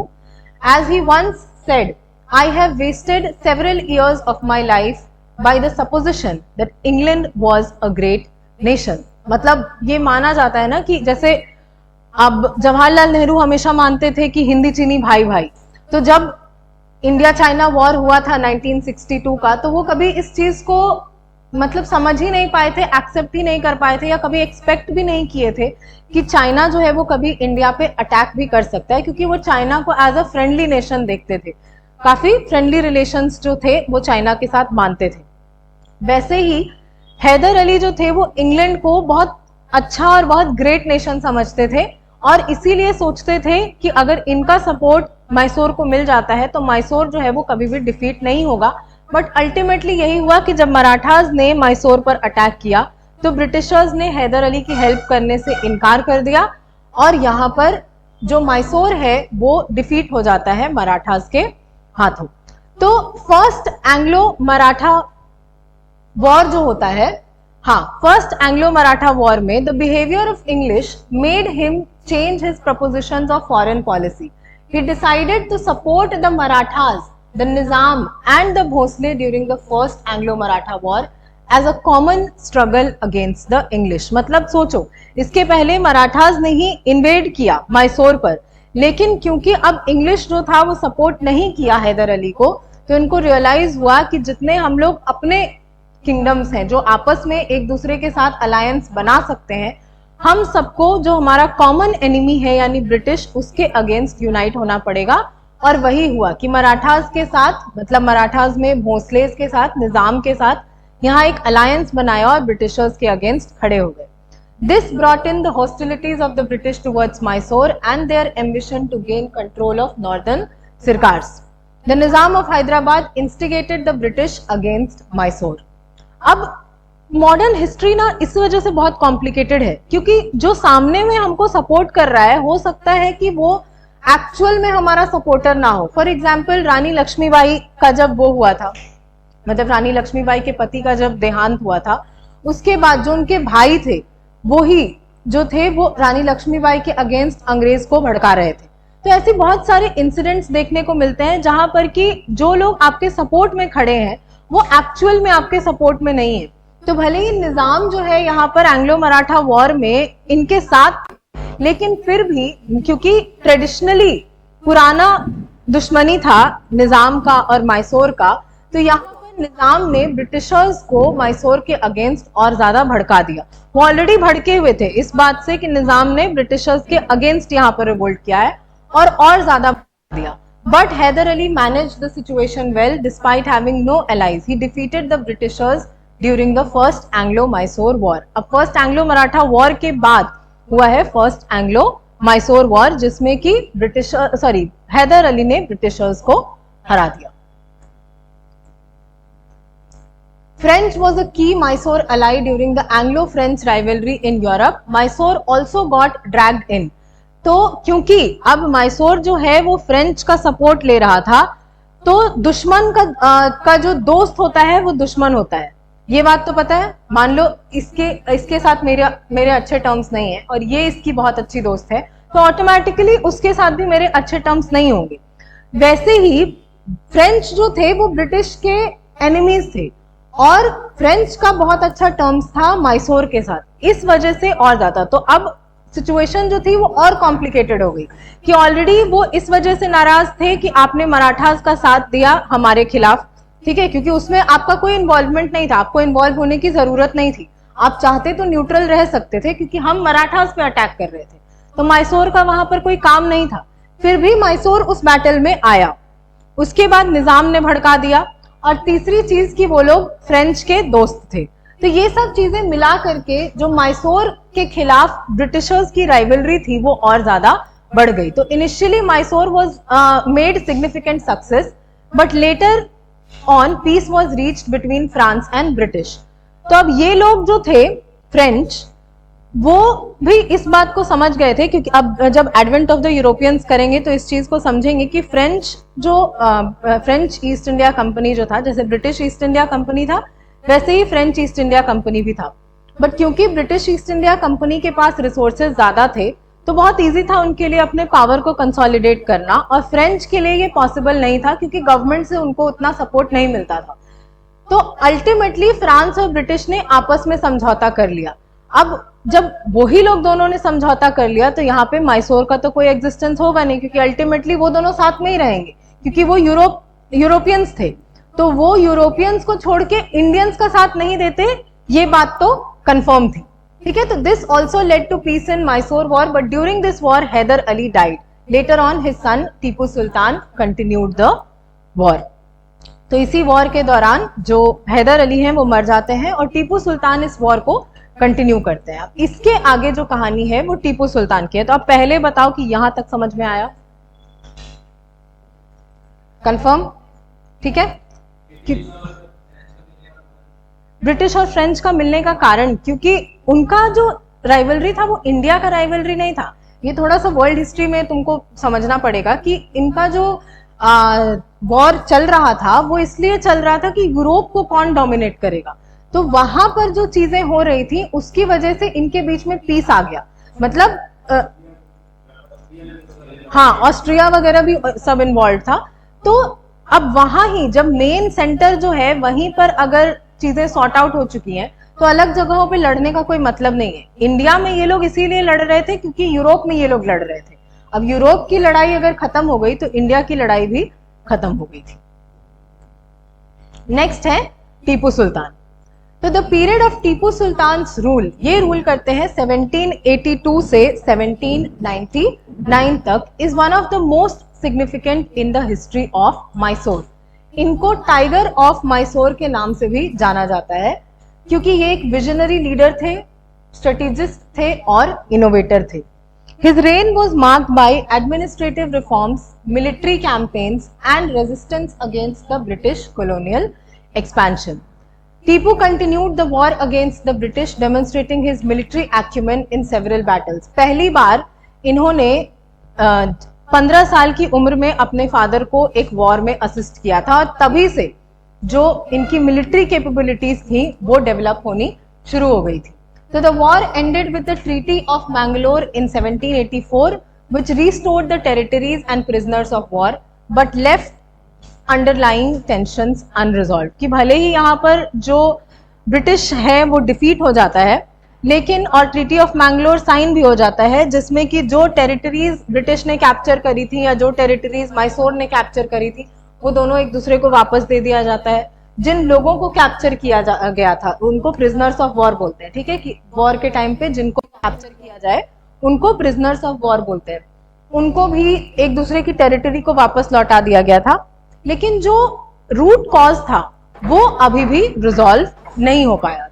A: As he once said, I have wasted several years of my life by the supposition that England was a great nation. मतलब ये माना जाता है ना कि जैसे अब जवाहरलाल नेहरू हमेशा मानते थे कि हिंदी चीनी भाई भाई, तो जब इंडिया चाइना वॉर हुआ था 1962 का, तो वो कभी इस चीज को मतलब समझ ही नहीं पाए थे, एक्सेप्ट ही नहीं कर पाए थे, या कभी एक्सपेक्ट भी नहीं किए थे कि चाइना जो है वो कभी इंडिया पे अटैक भी कर सकता है, क्योंकि वो चाइना को एज अ फ्रेंडली नेशन देखते थे, काफी फ्रेंडली रिलेशंस जो थे वो चाइना के साथ मानते थे। वैसे ही हैदर अली जो थे वो इंग्लैंड को बहुत अच्छा और बहुत ग्रेट नेशन समझते थे, और इसीलिए सोचते थे कि अगर इनका सपोर्ट मैसूर को मिल जाता है तो मैसूर जो है वो कभी भी डिफीट नहीं होगा। बट अल्टीमेटली यही हुआ कि जब मराठास ने मैसूर पर अटैक किया तो ब्रिटिशर्स ने हैदर अली की हेल्प करने से इनकार कर दिया, और यहाँ पर जो मैसूर है वो डिफीट हो जाता है मराठास के हाथों। तो फर्स्ट एंग्लो मराठा वॉर जो होता है, हाँ, फर्स्ट एंग्लो मराठा वॉर में the behaviour of English made him change his propositions of foreign policy. He decided to support the Marathas, the Nizam and the Bhosle during the first Anglo-Maratha war as a common struggle against the English। मतलब सोचो, इसके पहले मराठास ने ही invade किया मैसूर पर, लेकिन क्योंकि अब इंग्लिश जो था वो सपोर्ट नहीं किया हैदर अली को, तो इनको रियलाइज हुआ कि जितने हम लोग अपने किंगडम्स हैं जो आपस में एक दूसरे के साथ अलायंस बना सकते हैं, हम सबको जो हमारा कॉमन एनिमी है यानी ब्रिटिश, उसके अगेंस्ट यूनाइट होना पड़ेगा। और वही हुआ कि मराठास के साथ, मतलब मराठास में भोसलेस के साथ, निजाम के साथ यहाँ एक अलायंस बनाया और ब्रिटिशर्स के अगेंस्ट खड़े हो गए। This brought in the hostilities of the British towards Mysore and their ambition to gain control of northern Circars. The Nizam of Hyderabad instigated the British against Mysore. अब मॉडर्न हिस्ट्री ना इस वजह से बहुत कॉम्प्लिकेटेड है, क्योंकि जो सामने में हमको सपोर्ट कर रहा है हो सकता है कि वो एक्चुअल में हमारा सपोर्टर ना हो। फॉर एग्जाम्पल रानी लक्ष्मीबाई का जब वो हुआ था, मतलब रानी लक्ष्मीबाई के पति का जब देहांत हुआ था, उसके बाद जो उनके भाई थे वो ही जो थे वो रानी लक्ष्मीबाई के अगेंस्ट अंग्रेज को भड़का रहे थे। तो ऐसे बहुत सारे इंसिडेंट्स देखने को मिलते हैं जहां पर कि जो लोग आपके सपोर्ट में खड़े हैं वो एक्चुअल में आपके सपोर्ट में नहीं है। तो भले ही निजाम जो है यहाँ पर एंग्लो मराठा वॉर में इनके साथ, लेकिन फिर भी क्योंकि ट्रेडिशनली पुराना दुश्मनी था निजाम का और मैसूर का, तो यहाँ पर निजाम ने ब्रिटिशर्स को मैसूर के अगेंस्ट और ज्यादा भड़का दिया। वो ऑलरेडी भड़के हुए थे इस बात से कि निजाम ने ब्रिटिशर्स के अगेंस्ट यहाँ पर रिवोल्ट किया है, और ज्यादा भड़का दिया। But Hyder Ali managed the situation well despite having no allies. He defeated the Britishers during the first Anglo-Mysore war. अब first Anglo-Maratha war के बाद हुआ है first Anglo-Mysore war, जिसमें कि हैदर अली ने ब्रिटिशर्स को हरा दिया। French was a key Mysore ally during the Anglo-French rivalry in Europe. Mysore also got dragged in. तो क्योंकि अब मैसूर जो है वो फ्रेंच का सपोर्ट ले रहा था, तो दुश्मन का जो दोस्त होता है वो दुश्मन होता है, ये बात तो पता है। मान लो इसके साथ मेरे अच्छे टर्म्स नहीं है और ये इसकी बहुत अच्छी दोस्त है, तो ऑटोमेटिकली उसके साथ भी मेरे अच्छे टर्म्स नहीं होंगे। वैसे ही फ्रेंच जो थे वो ब्रिटिश के एनिमीज थे, और फ्रेंच का बहुत अच्छा टर्म्स था मैसूर के साथ, इस वजह से और ज्यादा। तो अब सिचुएशन जो थी वो और कॉम्प्लिकेटेड हो गई कि ऑलरेडी वो इस वजह से नाराज थे कि आपने मराठास का साथ दिया हमारे खिलाफ, ठीक है, क्योंकि उसमें आपका कोई इन्वॉल्वमेंट नहीं था, आपको इन्वॉल्व होने की जरूरत नहीं थी, आप चाहते तो न्यूट्रल रह सकते थे क्योंकि हम मराठास पे अटैक कर रहे थे, तो मैसूर का वहां पर कोई काम नहीं था। फिर भी मैसूर उस बैटल में आया, उसके बाद निजाम ने भड़का दिया, और तीसरी चीज की वो लोग फ्रेंच के दोस्त थे। तो ये सब चीजें मिला करके जो मैसूर के खिलाफ ब्रिटिशर्स की राइवलरी थी वो और ज्यादा बढ़ गई। तो initially Mysore was made significant success, but later on piece was reached between France and British. तो अब ये लोग जो थे फ्रेंच, वो भी इस बात को समझ गए थे, क्योंकि अब जब एडवेंट ऑफ द यूरोपियंस करेंगे तो इस चीज को समझेंगे कि फ्रेंच ईस्ट इंडिया कंपनी जो था, जैसे ब्रिटिश ईस्ट इंडिया कंपनी था वैसे ही फ्रेंच ईस्ट इंडिया कंपनी भी था, बट क्योंकि ब्रिटिश ईस्ट इंडिया कंपनी के पास रिसोर्सेज ज्यादा थे तो बहुत इजी था उनके लिए अपने पावर को कंसोलिडेट करना, और फ्रेंच के लिए ये पॉसिबल नहीं था क्योंकि गवर्नमेंट से उनको उतना सपोर्ट नहीं मिलता था। तो अल्टीमेटली फ्रांस और ब्रिटिश ने आपस में समझौता कर लिया। अब जब वही लोग दोनों ने समझौता कर लिया तो यहाँ पे मैसूर का तो कोई एग्जिस्टेंस होगा नहीं, क्योंकि अल्टीमेटली वो दोनों साथ में ही रहेंगे, क्योंकि वो यूरोप यूरोपियंस थे, तो वो यूरोपियंस को छोड़ के इंडियंस का साथ नहीं देते, ये बात तो कंफर्म थी, ठीक है। तो this also led to peace in Mysore war, but during this war Hyder Ali died. Later on his son Tipu Sultan continued the war. तो इसी वॉर के दौरान जो हैदर अली हैं वो मर जाते हैं और टीपू सुल्तान इस वॉर को कंटिन्यू करते हैं। अब इसके आगे जो कहानी है वो टीपू सुल्तान की है। तो अब पहले बताओ कि यहां तक समझ में आया? कंफर्म, ठीक है। ब्रिटिश और फ्रेंच का मिलने का कारण, क्योंकि उनका जो राइवलरी था वो इंडिया का राइवलरी नहीं था। ये थोड़ा सा वर्ल्ड हिस्ट्री में तुमको समझना पड़ेगा कि इनका जो वॉर चल रहा था वो इसलिए चल रहा था कि यूरोप को कौन डोमिनेट करेगा। तो वहां पर जो चीजें हो रही थी उसकी वजह से इनके बीच में पीस आ गया। मतलब हाँ, ऑस्ट्रिया वगैरह भी सब इन्वॉल्व था। तो अब वहां ही जब मेन सेंटर जो है वहीं पर अगर चीजें सॉर्ट आउट हो चुकी हैं तो अलग जगहों पे लड़ने का कोई मतलब नहीं है। इंडिया में ये लोग इसीलिए लड़ रहे थे क्योंकि यूरोप में ये लोग लड़ रहे थे। अब यूरोप की लड़ाई अगर खत्म हो गई तो इंडिया की लड़ाई भी खत्म हो गई थी। नेक्स्ट है टीपू सुल्तान। तो the period of Tipu Sultan rule, ये रूल करते हैं 1782 से 1799 तक, is one of the most significant in the history of Mysore. इनको टाइगर ऑफ मैसूर के नाम से भी जाना जाता है क्योंकि ये एक विजनरी लीडर थे, स्ट्रेटेजिस्ट थे और इनोवेटर थे। His reign was marked by administrative reforms, military campaigns, and resistance against the British colonial expansion. Tipu continued the war against the British, demonstrating his military acumen in several battles. पहली बार इन्होंने 15 साल की उम्र में अपने father को एक war में असिस्ट किया था और तभी से जो इनकी मिलिट्री कैपेबिलिटीज थी वो डेवलप होनी शुरू हो गई थी। So the war ended with the Treaty of Mangalore in 1784, which restored the territories and prisoners of war, but left underlying tensions unresolved. कि भले ही यहाँ पर जो ब्रिटिश है वो डिफीट हो जाता है, लेकिन और ट्रीटी ऑफ मैंगलोर साइन भी हो जाता है जिसमें कि जो टेरिटरीज ब्रिटिश ने कैप्चर करी थी या जो टेरिटरीज मैसूर ने कैप्चर करी थी वो दोनों एक दूसरे को वापस दे दिया जाता है। जिन लोगों को कैप्चर किया गया था उनको प्रिजनर्स ऑफ वॉर बोलते हैं, ठीक है। कि वॉर के टाइम पे जिनको कैप्चर किया जाए उनको प्रिजनर्स ऑफ वॉर बोलते हैं। उनको भी एक दूसरे की टेरिटरी को वापस लौटा दिया गया था, लेकिन जो रूट कॉज था वो अभी भी रिजॉल्व नहीं हो पाया था।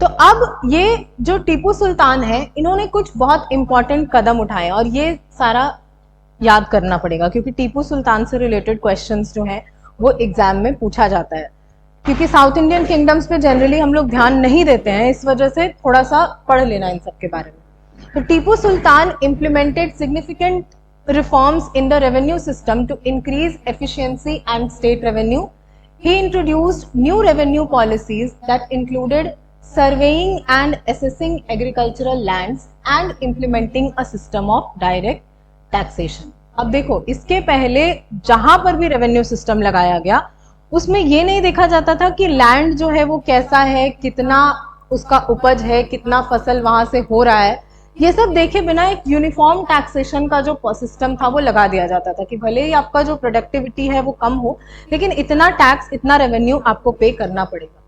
A: तो अब ये जो टीपू सुल्तान है इन्होंने कुछ बहुत इंपॉर्टेंट कदम उठाए और ये सारा याद करना पड़ेगा क्योंकि टीपू सुल्तान से रिलेटेड क्वेश्चंस जो हैं वो एग्जाम में पूछा जाता है। क्योंकि साउथ इंडियन किंगडम्स पे जनरली हम लोग ध्यान नहीं देते हैं, इस वजह से थोड़ा सा पढ़ लेना इन सब के बारे में। तो Tipu Sultan implemented significant reforms in the revenue system to increase efficiency and state revenue. He introduced new revenue policies that included surveying and assessing agricultural lands and implementing a system of direct taxation. अब देखो, इसके पहले जहां पर भी revenue system लगाया गया उसमें ये नहीं देखा जाता था कि लैंड जो है वो कैसा है, कितना उसका उपज है, कितना फसल वहां से हो रहा है, ये सब देखे बिना एक यूनिफॉर्म टैक्सेशन का जो सिस्टम था वो लगा दिया जाता था कि भले ही आपका जो प्रोडक्टिविटी है वो कम हो लेकिन इतना टैक्स, इतना रेवेन्यू आपको पे करना पड़ेगा।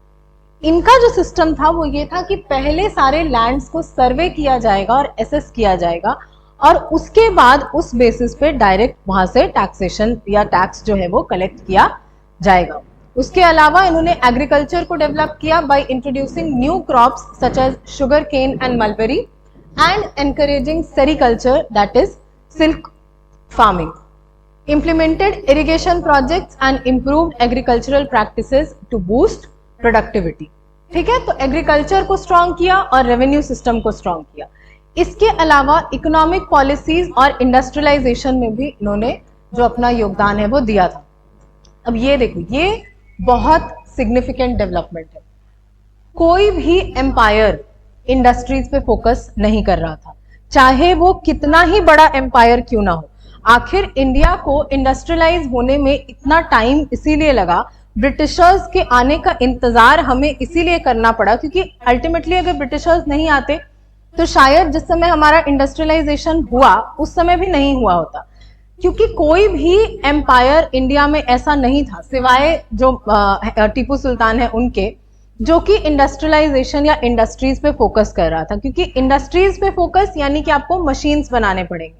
A: इनका जो सिस्टम था वो ये था कि पहले सारे लैंड्स को सर्वे किया जाएगा और एसेस किया जाएगा और उसके बाद उस बेसिस पे डायरेक्ट वहां से टैक्सेशन या टैक्स जो है वो कलेक्ट किया जाएगा। उसके अलावा इन्होंने एग्रीकल्चर को डेवलप किया by introducing new crops such as sugar cane and mulberry and encouraging sericulture that is silk farming. Implemented irrigation projects and improved agricultural practices to boost productivity. ठीक है, तो एग्रीकल्चर को स्ट्रॉन्ग किया और revenue system को strong किया। इसके अलावा इकोनॉमिक पॉलिसीज और इंडस्ट्रियलाइजेशन में भी इन्होंने जो अपना योगदान है वो दिया था। अब ये देखो, ये बहुत सिग्निफिकेंट डेवलपमेंट है। कोई भी एम्पायर इंडस्ट्रीज पे फोकस नहीं कर रहा था, चाहे वो कितना ही बड़ा एम्पायर क्यों ना हो। आखिर इंडिया को इंडस्ट्रियलाइज होने में इतना टाइम इसीलिए लगा, ब्रिटिशर्स के आने का इंतजार हमें इसीलिए करना पड़ा क्योंकि अल्टीमेटली अगर ब्रिटिशर्स नहीं आते तो शायद जिस समय हमारा इंडस्ट्रियलाइजेशन हुआ उस समय भी नहीं हुआ होता। क्योंकि कोई भी एम्पायर इंडिया में ऐसा नहीं था सिवाय जो टीपू सुल्तान है उनके, जो कि इंडस्ट्रियलाइजेशन या इंडस्ट्रीज पे फोकस कर रहा था। क्योंकि इंडस्ट्रीज पे फोकस यानी कि आपको मशीन्स बनाने पड़ेंगे,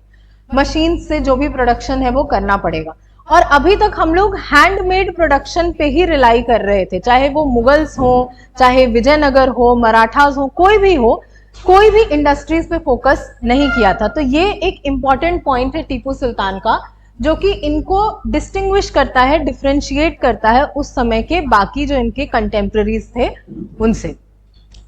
A: मशीन से जो भी प्रोडक्शन है वो करना पड़ेगा। और अभी तक हम लोग हैंडमेड प्रोडक्शन पे ही रिलाई कर रहे थे, चाहे वो मुगल्स हो, चाहे विजयनगर हो, मराठास हो, कोई भी हो, कोई भी इंडस्ट्रीज पे फोकस नहीं किया था। तो ये एक इंपॉर्टेंट पॉइंट है टीपू सुल्तान का, जो कि इनको डिस्टिंग्विश करता है, डिफ्रेंशिएट करता है उस समय के बाकी जो इनके कंटेम्प्रेरीज थे उनसे।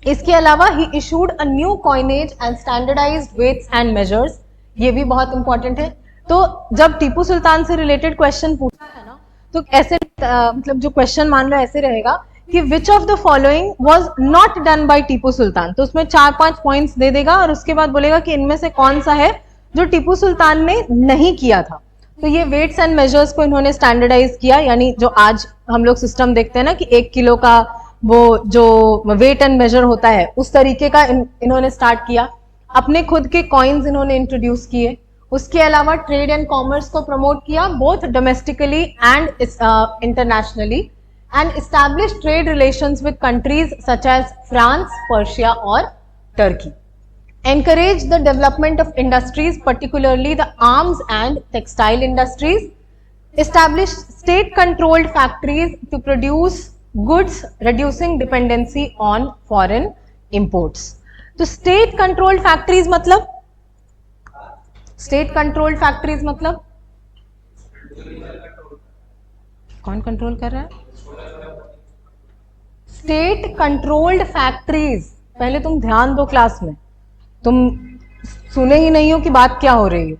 A: इसके अलावा he issued a new coinage and standardised weights and measures, ये भी बहुत इंपॉर्टेंट है। तो जब टीपू सुल्तान से रिलेटेड क्वेश्चन पूछा है ना, तो ऐसे मतलब जो क्वेश्चन मान लो ऐसे रहेगा कि which of the following was not done by Tipu Sultan, तो उसमें 4-5 पॉइंट्स दे देगा और उसके बाद बोलेगा कि इनमें से कौन सा है जो टीपू सुल्तान ने नहीं किया था। तो ये वेट्स एंड मेजर्स को इन्होंने स्टैंडर्डाइज किया, यानी जो आज हम लोग सिस्टम देखते हैं ना कि 1 किलो का वो जो वेट एंड मेजर होता है, उस तरीके का इन्होंने स्टार्ट किया। अपने खुद के कॉइन्स इन्होंने इंट्रोड्यूस किए। उसके अलावा ट्रेड एंड कॉमर्स को प्रमोट किया, both domestically and internationally, and establish trade relations with countries such as France, Persia और Turkey. Encourage the development of industries, particularly the arms and textile industries. Establish state-controlled factories to produce goods, reducing dependency on foreign imports. तो state-controlled factories मतलब state-controlled factories मतलब कौन control कर रहा है? State-controlled factories, पहले तुम ध्यान दो क्लास में, तुम सुने ही नहीं हो कि बात क्या हो रही है।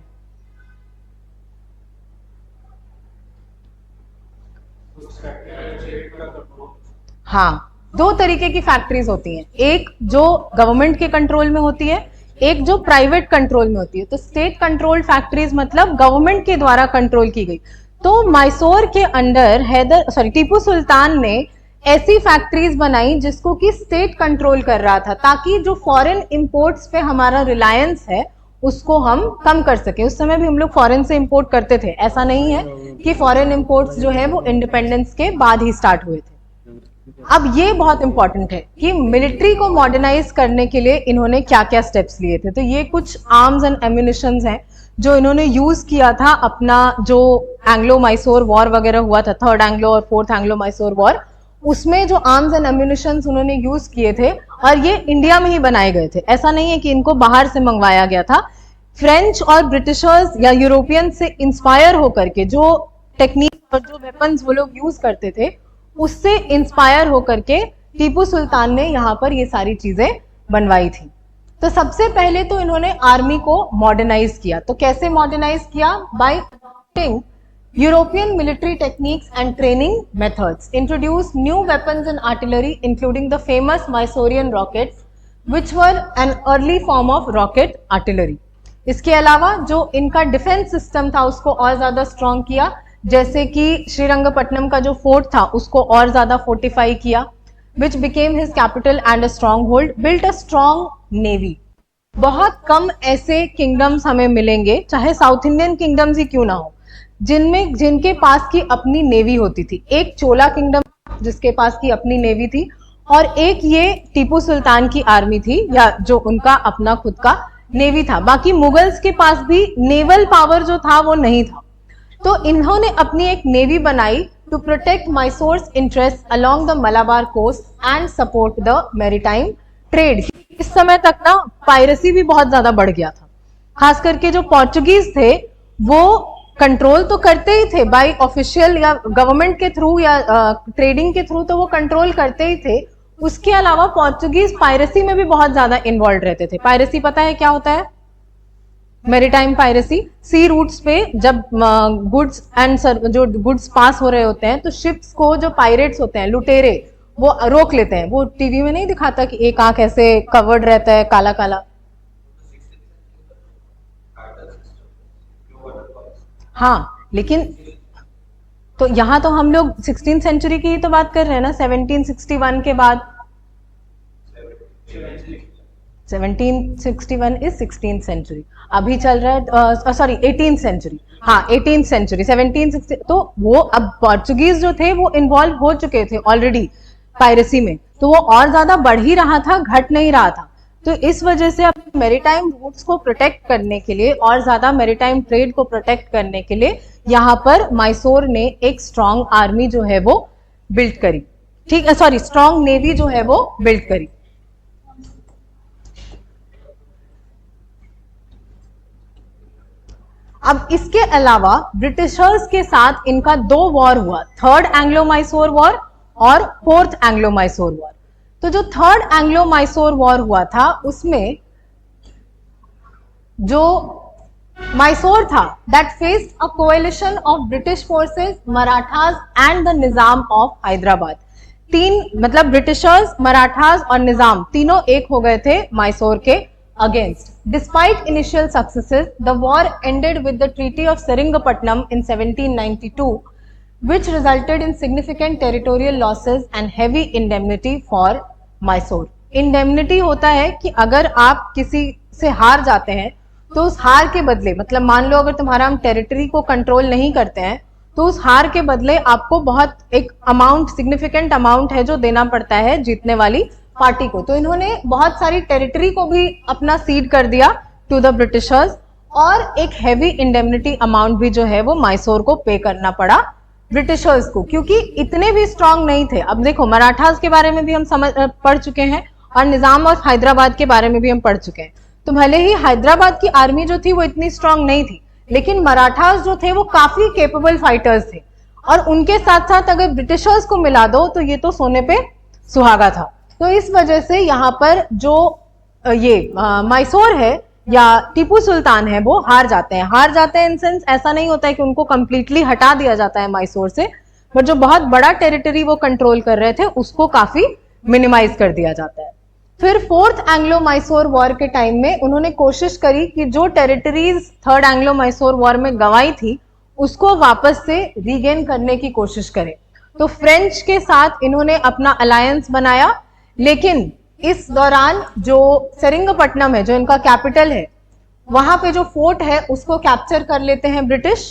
A: हाँ, 2 तरीके की फैक्ट्रीज होती हैं, एक जो गवर्नमेंट के कंट्रोल में होती है, एक जो प्राइवेट कंट्रोल में होती है। तो स्टेट कंट्रोल्ड फैक्ट्रीज मतलब गवर्नमेंट के द्वारा कंट्रोल की गई। तो मैसूर के अंडर टीपू सुल्तान ने ऐसी फैक्ट्रीज बनाई जिसको कि स्टेट कंट्रोल कर रहा था, ताकि जो फॉरेन इंपोर्ट्स पे हमारा रिलायंस है उसको हम कम कर सके। उस समय भी हम लोग फॉरेन से इंपोर्ट करते थे, ऐसा नहीं है कि फॉरेन इंपोर्ट्स जो है वो इंडिपेंडेंस के बाद ही स्टार्ट हुए थे। अब ये बहुत इंपॉर्टेंट है कि मिलिट्री को मॉडर्नाइज करने के लिए इन्होंने क्या क्या स्टेप्स लिए थे। तो ये कुछ आर्म्स एंड एम्यूनिशंस हैं जो इन्होंने यूज किया था अपना जो एंग्लो मैसूर वॉर वगैरह हुआ था, 3rd एंग्लो और 4th एंग्लो मैसूर वॉर, उसमें जो आर्म्स एंड एम्यूनिशंस उन्होंने यूज किए थे और ये इंडिया में ही बनाए गए थे, ऐसा नहीं है कि इनको बाहर से मंगवाया गया था। फ्रेंच और ब्रिटिशर्स या यूरोपियन से इंस्पायर होकर के जो टेक्निक और जो वेपन्स वो लोग यूज करते थे उससे इंस्पायर होकर के टीपू सुल्तान ने यहाँ पर ये सारी चीजें बनवाई थी। तो सबसे पहले तो इन्होंने आर्मी को मॉडर्नाइज किया। तो कैसे मॉडर्नाइज किया? Bye adopting European military techniques and training methods, introduced new weapons and artillery, including the famous Mysorean rockets, which were an early form of rocket artillery. इसके अलावा जो इनका डिफेंस सिस्टम था उसको और ज्यादा स्ट्रॉन्ग किया, जैसे कि श्रीरंगपट्टनम का जो फोर्ट था उसको और ज्यादा फोर्टिफाई किया, which became his capital and a stronghold, built a strong navy. बहुत कम ऐसे किंगडम्स हमें मिलेंगे, चाहे साउथ इंडियन किंगडम्स ही क्यों ना हो, जिनके पास की अपनी नेवी होती थी। एक चोला किंगडम जिसके पास की अपनी नेवी थी, और एक ये टीपू सुल्तान की आर्मी थी या जो उनका अपना खुद का नेवी था। बाकी मुगल्स के पास भी नेवल पावर जो था वो नहीं था। तो इन्होंने अपनी एक नेवी बनाई to protect Mysore's interest along the Malabar coast and support the maritime trade. इस समय तक ना पायरेसी भी बहुत ज्यादा बढ़ गया था, खास करके जो पोर्चुगीज थे वो कंट्रोल तो करते ही थे बाय ऑफिशियल या गवर्नमेंट के थ्रू या ट्रेडिंग के थ्रू, तो वो कंट्रोल करते ही थे। उसके अलावा पोर्चुगीज पायरेसी में भी बहुत ज्यादा इन्वॉल्व रहते थे। पायरेसी पता है क्या होता है? मैरीटाइम पायरेसी, सी रूट्स पे जब गुड्स एंड जो गुड्स पास हो रहे होते हैं तो शिप्स को जो पायरेट्स होते हैं, लुटेरे, वो रोक लेते हैं। वो टीवी में नहीं दिखाता कि एक आंख ऐसे कवर्ड रहता है काला काला? हाँ, लेकिन तो यहाँ तो हम लोग 16th सेंचुरी की ही तो बात कर रहे हैं ना, 1761 के बाद। 1761 इज 16th सेंचुरी, अभी चल रहा है सॉरी 18th सेंचुरी, हाँ 18th सेंचुरी 1760, तो वो अब पोर्चुगीज जो थे वो इन्वॉल्व हो चुके थे ऑलरेडी पायरेसी में, तो वो और ज्यादा बढ़ ही रहा था, घट नहीं रहा था। तो इस वजह से अब मैरीटाइम रूट्स को प्रोटेक्ट करने के लिए और ज्यादा मैरीटाइम ट्रेड को प्रोटेक्ट करने के लिए यहाँ पर मैसूर ने एक स्ट्रॉन्ग आर्मी जो है वो बिल्ड करी, ठीक है, सॉरी स्ट्रॉन्ग नेवी जो है वो बिल्ड करी। अब इसके अलावा ब्रिटिशर्स के साथ इनका 2 वॉर हुआ, थर्ड एंग्लो मैसूर वॉर और फोर्थ एंग्लो मैसूर वॉर। तो जो थर्ड एंग्लो मैसूर वॉर हुआ था उसमें जो मैसूर था that faced a coalition of British forces, Marathas and the Nizam of Hyderabad. तीन मतलब ब्रिटिशर्स, मराठास और निजाम तीनों एक हो गए थे मैसूर के against. Despite initial successes, the war ended with the Treaty of Seringapatam in 1792, which resulted in significant territorial losses and heavy indemnity for Mysore. Indemnity होता है कि अगर आप किसी से हार जाते हैं तो उस हार के बदले, मतलब मान लो अगर तुम्हारा हम टेरिटरी को कंट्रोल नहीं करते हैं तो उस हार के बदले आपको बहुत एक अमाउंट, सिग्निफिकेंट अमाउंट है जो देना पड़ता है जीतने वाली पार्टी को। तो इन्होंने बहुत सारी टेरिटरी को भी अपना सीड कर दिया टू द ब्रिटिशर्स और एक हैवी इंडेमनिटी अमाउंट भी जो है वो मैसूर को पे करना पड़ा ब्रिटिशर्स को, क्योंकि इतने भी स्ट्रांग नहीं थे। अब देखो मराठास के बारे में भी हम पढ़ चुके हैं और निजाम ऑफ हैदराबाद के बारे में भी हम पढ़ चुके हैं। तो भले ही हैदराबाद की आर्मी जो थी वो इतनी स्ट्रांग नहीं थी, लेकिन मराठास जो थे वो काफी केपेबल फाइटर्स थे और उनके साथ साथ अगर ब्रिटिशर्स को मिला दो तो ये तो सोने पे सुहागा था। तो इस वजह से यहाँ पर जो ये मैसूर है या टीपू सुल्तान है वो हार जाते हैं इन सेंस ऐसा नहीं होता है कि उनको कंप्लीटली हटा दिया जाता है मैसूर से, बट जो बहुत बड़ा टेरिटरी वो कंट्रोल कर रहे थे उसको काफी मिनिमाइज कर दिया जाता है। फिर फोर्थ एंग्लो मैसूर वॉर के टाइम में उन्होंने कोशिश करी कि जो territories third Anglo Mysore war में गंवाई थी उसको वापस से रीगेन करने की कोशिश करें। तो फ्रेंच के साथ इन्होंने अपना अलायंस बनाया, लेकिन इस दौरान जो सेरिंगपट्टनम है जो इनका कैपिटल है वहां पे जो फोर्ट है उसको कैप्चर कर लेते हैं ब्रिटिश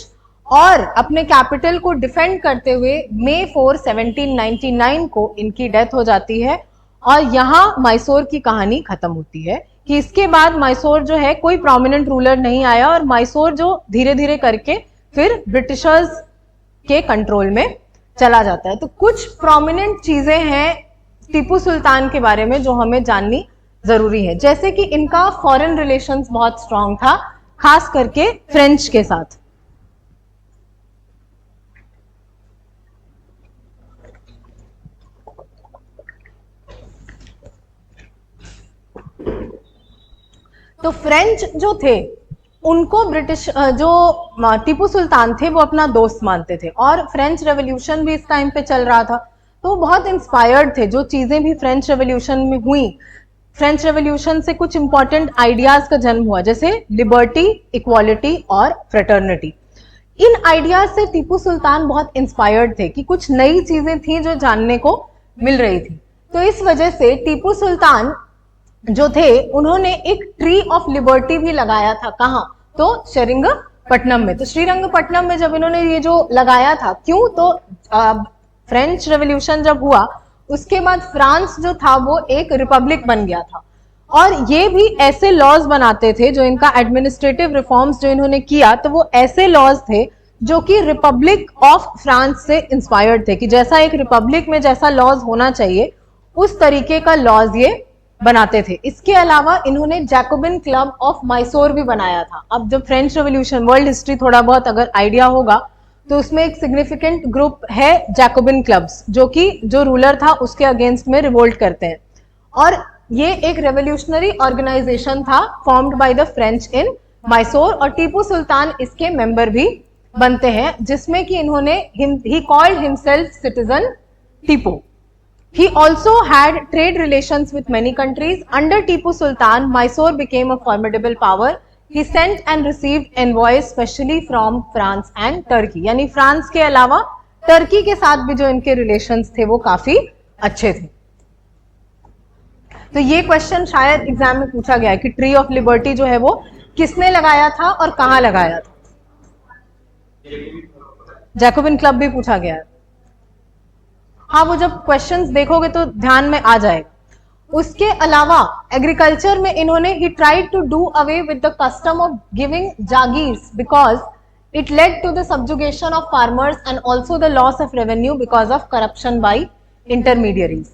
A: और अपने कैपिटल को डिफेंड करते हुए मई 4, 1799 को इनकी डेथ हो जाती है और यहाँ मैसूर की कहानी खत्म होती है कि इसके बाद मैसूर जो है कोई प्रोमिनेंट रूलर नहीं आया और मैसूर जो धीरे धीरे करके फिर ब्रिटिशर्स के कंट्रोल में चला जाता है। तो कुछ प्रोमिनेंट चीजें हैं टीपू सुल्तान के बारे में जो हमें जाननी जरूरी है, जैसे कि इनका फॉरेन रिलेशंस बहुत स्ट्रांग था, खास करके फ्रेंच के साथ। तो फ्रेंच जो थे उनको ब्रिटिश जो टीपू सुल्तान थे वो अपना दोस्त मानते थे और फ्रेंच रेवोल्यूशन भी इस टाइम पे चल रहा था, तो बहुत इंस्पायर्ड थे। जो चीजें भी फ्रेंच रेवोल्यूशन में हुई, फ्रेंच रेवोल्यूशन से कुछ इंपॉर्टेंट आइडियाज का जन्म हुआ, जैसे लिबर्टी, इक्वालिटी और फ्रेटर्निटी। इन आइडियाज से टीपू सुल्तान बहुत इंस्पायर्ड थे कि कुछ नई चीजें थी जो जानने को मिल रही थी। तो इस वजह से टीपू सुल्तान जो थे उन्होंने एक ट्री ऑफ लिबर्टी भी लगाया था। कहाँ? तो श्रीरंगपट्टनम में। तो श्रीरंगपट्टनम में जब इन्होंने ये जो लगाया था, क्यों? तो फ्रेंच रेवोल्यूशन जब हुआ उसके बाद फ्रांस जो था वो एक रिपब्लिक बन गया था और ये भी ऐसे लॉज बनाते थे, जो इनका एडमिनिस्ट्रेटिव रिफॉर्म्स जो इन्होंने किया तो वो ऐसे लॉज थे जो कि रिपब्लिक ऑफ फ्रांस से इंस्पायर्ड थे, कि जैसा एक रिपब्लिक में जैसा लॉज होना चाहिए उस तरीके का लॉज ये बनाते थे। इसके अलावा इन्होंने जैकोबिन क्लब ऑफ मैसूर भी बनाया था। अब जब फ्रेंच रेवोल्यूशन, वर्ल्ड हिस्ट्री थोड़ा बहुत अगर आइडिया होगा तो उसमें एक सिग्निफिकेंट ग्रुप है जैकोबिन क्लब्स, जो कि जो रूलर था उसके अगेंस्ट में रिवोल्ट करते हैं और ये एक रेवोल्यूशनरी ऑर्गेनाइजेशन था formed by the French in Mysore और टीपू सुल्तान इसके मेंबर भी बनते हैं, जिसमें कि इन्होंने he called himself citizen Tipu. He also had trade relations with many countries. Under Tipu Sultan, Mysore became a formidable power. He sent and received envoys specially from France and Turkey. यानी France के अलावा Turkey के साथ भी जो इनके relations थे वो काफी अच्छे थे। तो ये क्वेश्चन शायद एग्जाम में पूछा गया है कि ट्री ऑफ लिबर्टी जो है वो किसने लगाया था और कहाँ लगाया था। जैकोबिन क्लब भी पूछा गया है। हाँ, वो जब क्वेश्चंस देखोगे तो ध्यान में आ जाएगा। उसके अलावा एग्रीकल्चर में इन्होंने he tried to do away with the custom of giving jagirs because it led to the subjugation of farmers and also the loss of revenue because of corruption by intermediaries.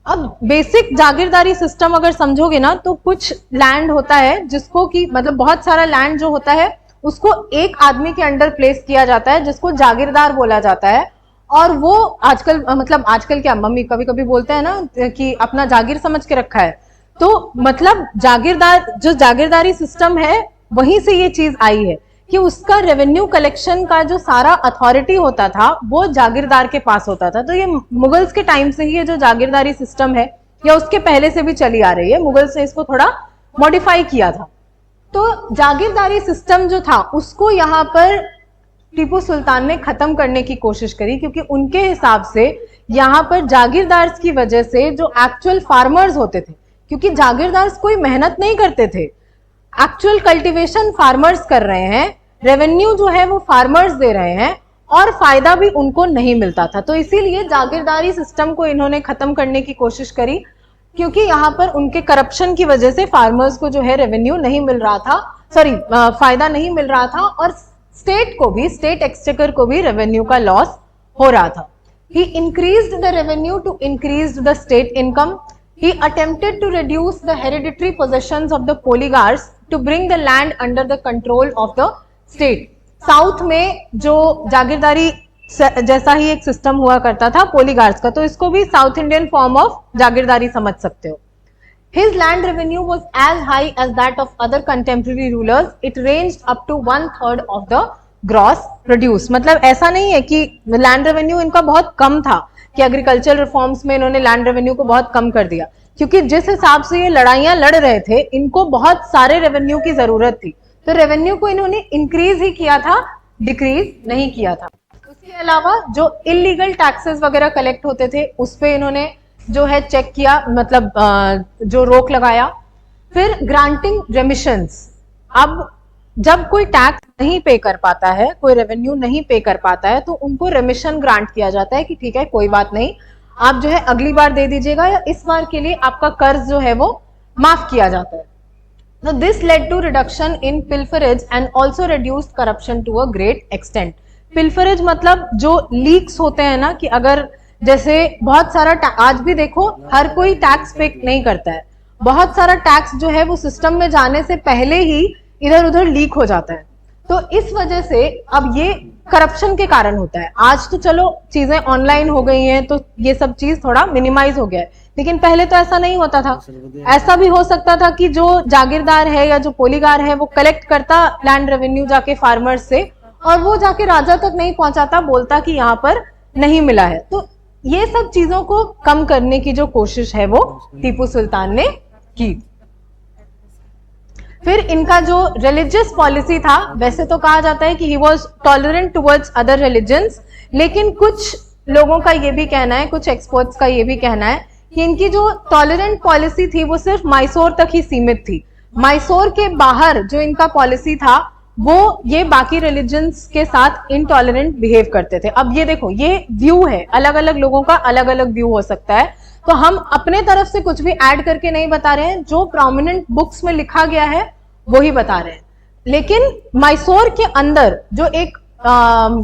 A: अब बेसिक जागीरदारी system अगर समझोगे ना तो कुछ land होता है जिसको कि मतलब बहुत सारा लैंड जो होता है उसको एक आदमी के अंडर प्लेस किया जाता है जिसको जागीरदार बोला जाता है। और वो आजकल मतलब आजकल क्या मम्मी कभी कभी बोलते हैं ना कि अपना जागीर समझ के रखा है, तो मतलब जागीरदार जो जागीरदारी सिस्टम है वहीं से ये चीज आई है कि उसका रेवेन्यू कलेक्शन का जो सारा अथॉरिटी होता था वो जागीरदार के पास होता था। तो ये मुगल्स के टाइम से ही ये जो जागीरदारी सिस्टम है या उसके पहले से भी चली आ रही है, मुगल्स ने इसको थोड़ा मॉडिफाई किया था। तो जागीरदारी सिस्टम जो था उसको यहाँ पर टीपू सुल्तान ने खत्म करने की कोशिश करी क्योंकि उनके हिसाब से यहाँ पर जागीरदार की वजह से जो एक्चुअल फार्मर्स होते थे, क्योंकि जागीरदार कोई मेहनत नहीं करते थे, एक्चुअल कल्टीवेशन फार्मर्स कर रहे हैं, रेवेन्यू जो है वो फार्मर्स दे रहे हैं और फायदा भी उनको नहीं मिलता था। तो इसीलिए जागीरदारी सिस्टम को इन्होंने खत्म करने की कोशिश करी क्योंकि यहाँ पर उनके करप्शन की वजह से फार्मर्स को जो है रेवेन्यू नहीं मिल रहा था, सॉरी फायदा नहीं मिल रहा था और स्टेट को भी, स्टेट एक्सचेकर को भी रेवेन्यू का लॉस हो रहा था। He increased the revenue to increase the state income. He attempted to reduce the hereditary possessions of the polygars to bring the land under the control of the state. South में जो जागीरदारी जैसा ही एक system हुआ करता था पोलीगार्स का, तो इसको भी साउथ इंडियन फॉर्म ऑफ जागीरदारी समझ सकते हो। His land revenue was as high as that of other contemporary rulers. It ranged up to 1/3 of the gross produce. मतलब ऐसा नहीं है कि लैंड रेवेन्यू इनका बहुत कम था कि एग्रीकल्चर रिफॉर्म्स में इन्होंने लैंड रेवेन्यू को बहुत कम कर दिया, क्योंकि जिस हिसाब से ये लड़ाइयां लड़ रहे थे इनको बहुत सारे रेवेन्यू की जरूरत थी, तो रेवेन्यू को इन्होंने इंक्रीज ही किया था, डिक्रीज नहीं किया था। उसके अलावा जो इलीगल टैक्सेस वगैरह कलेक्ट होते थे उस पे इन्होंने जो है चेक किया, मतलब जो रोक लगाया। फिर ग्रांटिंग रेमिशंस, अब जब कोई टैक्स नहीं पे कर पाता है, कोई रेवेन्यू नहीं पे कर पाता है, तो उनको रेमिशन ग्रांट किया जाता है कि ठीक है कोई बात नहीं, आप जो है अगली बार दे दीजिएगा या इस बार के लिए आपका कर्ज जो है वो माफ किया जाता है। So this led to reduction in pilferage and also reduced corruption to a great extent. pilferage मतलब जो लीक्स होते हैं ना, कि अगर जैसे बहुत सारा आज भी देखो हर कोई टैक्स पे नहीं करता है, बहुत सारा टैक्स जो है वो सिस्टम में जाने से पहले ही इधर उधर लीक हो जाता है। तो इस वजह से अब ये करप्शन के कारण होता है। आज तो चलो चीजें ऑनलाइन हो गई हैं तो ये सब चीज थोड़ा मिनिमाइज हो गया है, लेकिन पहले तो ऐसा नहीं होता था। ऐसा भी हो सकता था कि जो जागीरदार है या जो पोलीगार है वो कलेक्ट करता लैंड रेवेन्यू जाके फार्मर्स से और वो जाके राजा तक नहीं पहुंचाता, बोलता कि यहाँ पर नहीं मिला है। तो ये सब चीजों को कम करने की जो कोशिश है वो टीपू सुल्तान ने की। फिर इनका जो रिलीजियस पॉलिसी था, वैसे तो कहा जाता है कि he was tolerant towards other religions, लेकिन कुछ लोगों का ये भी कहना है, कुछ एक्सपर्ट्स का ये भी कहना है कि इनकी जो टॉलरेंट पॉलिसी थी वो सिर्फ मैसूर तक ही सीमित थी। मैसूर के बाहर जो इनका पॉलिसी था वो ये बाकी रिलीजन्स के साथ इनटॉलरेंट बिहेव करते थे। अब ये देखो, ये व्यू है, अलग अलग लोगों का अलग अलग व्यू हो सकता है, तो हम अपने तरफ से कुछ भी ऐड करके नहीं बता रहे हैं, जो प्रोमिनेंट बुक्स में लिखा गया है वो ही बता रहे हैं। लेकिन मैसूर के अंदर जो एक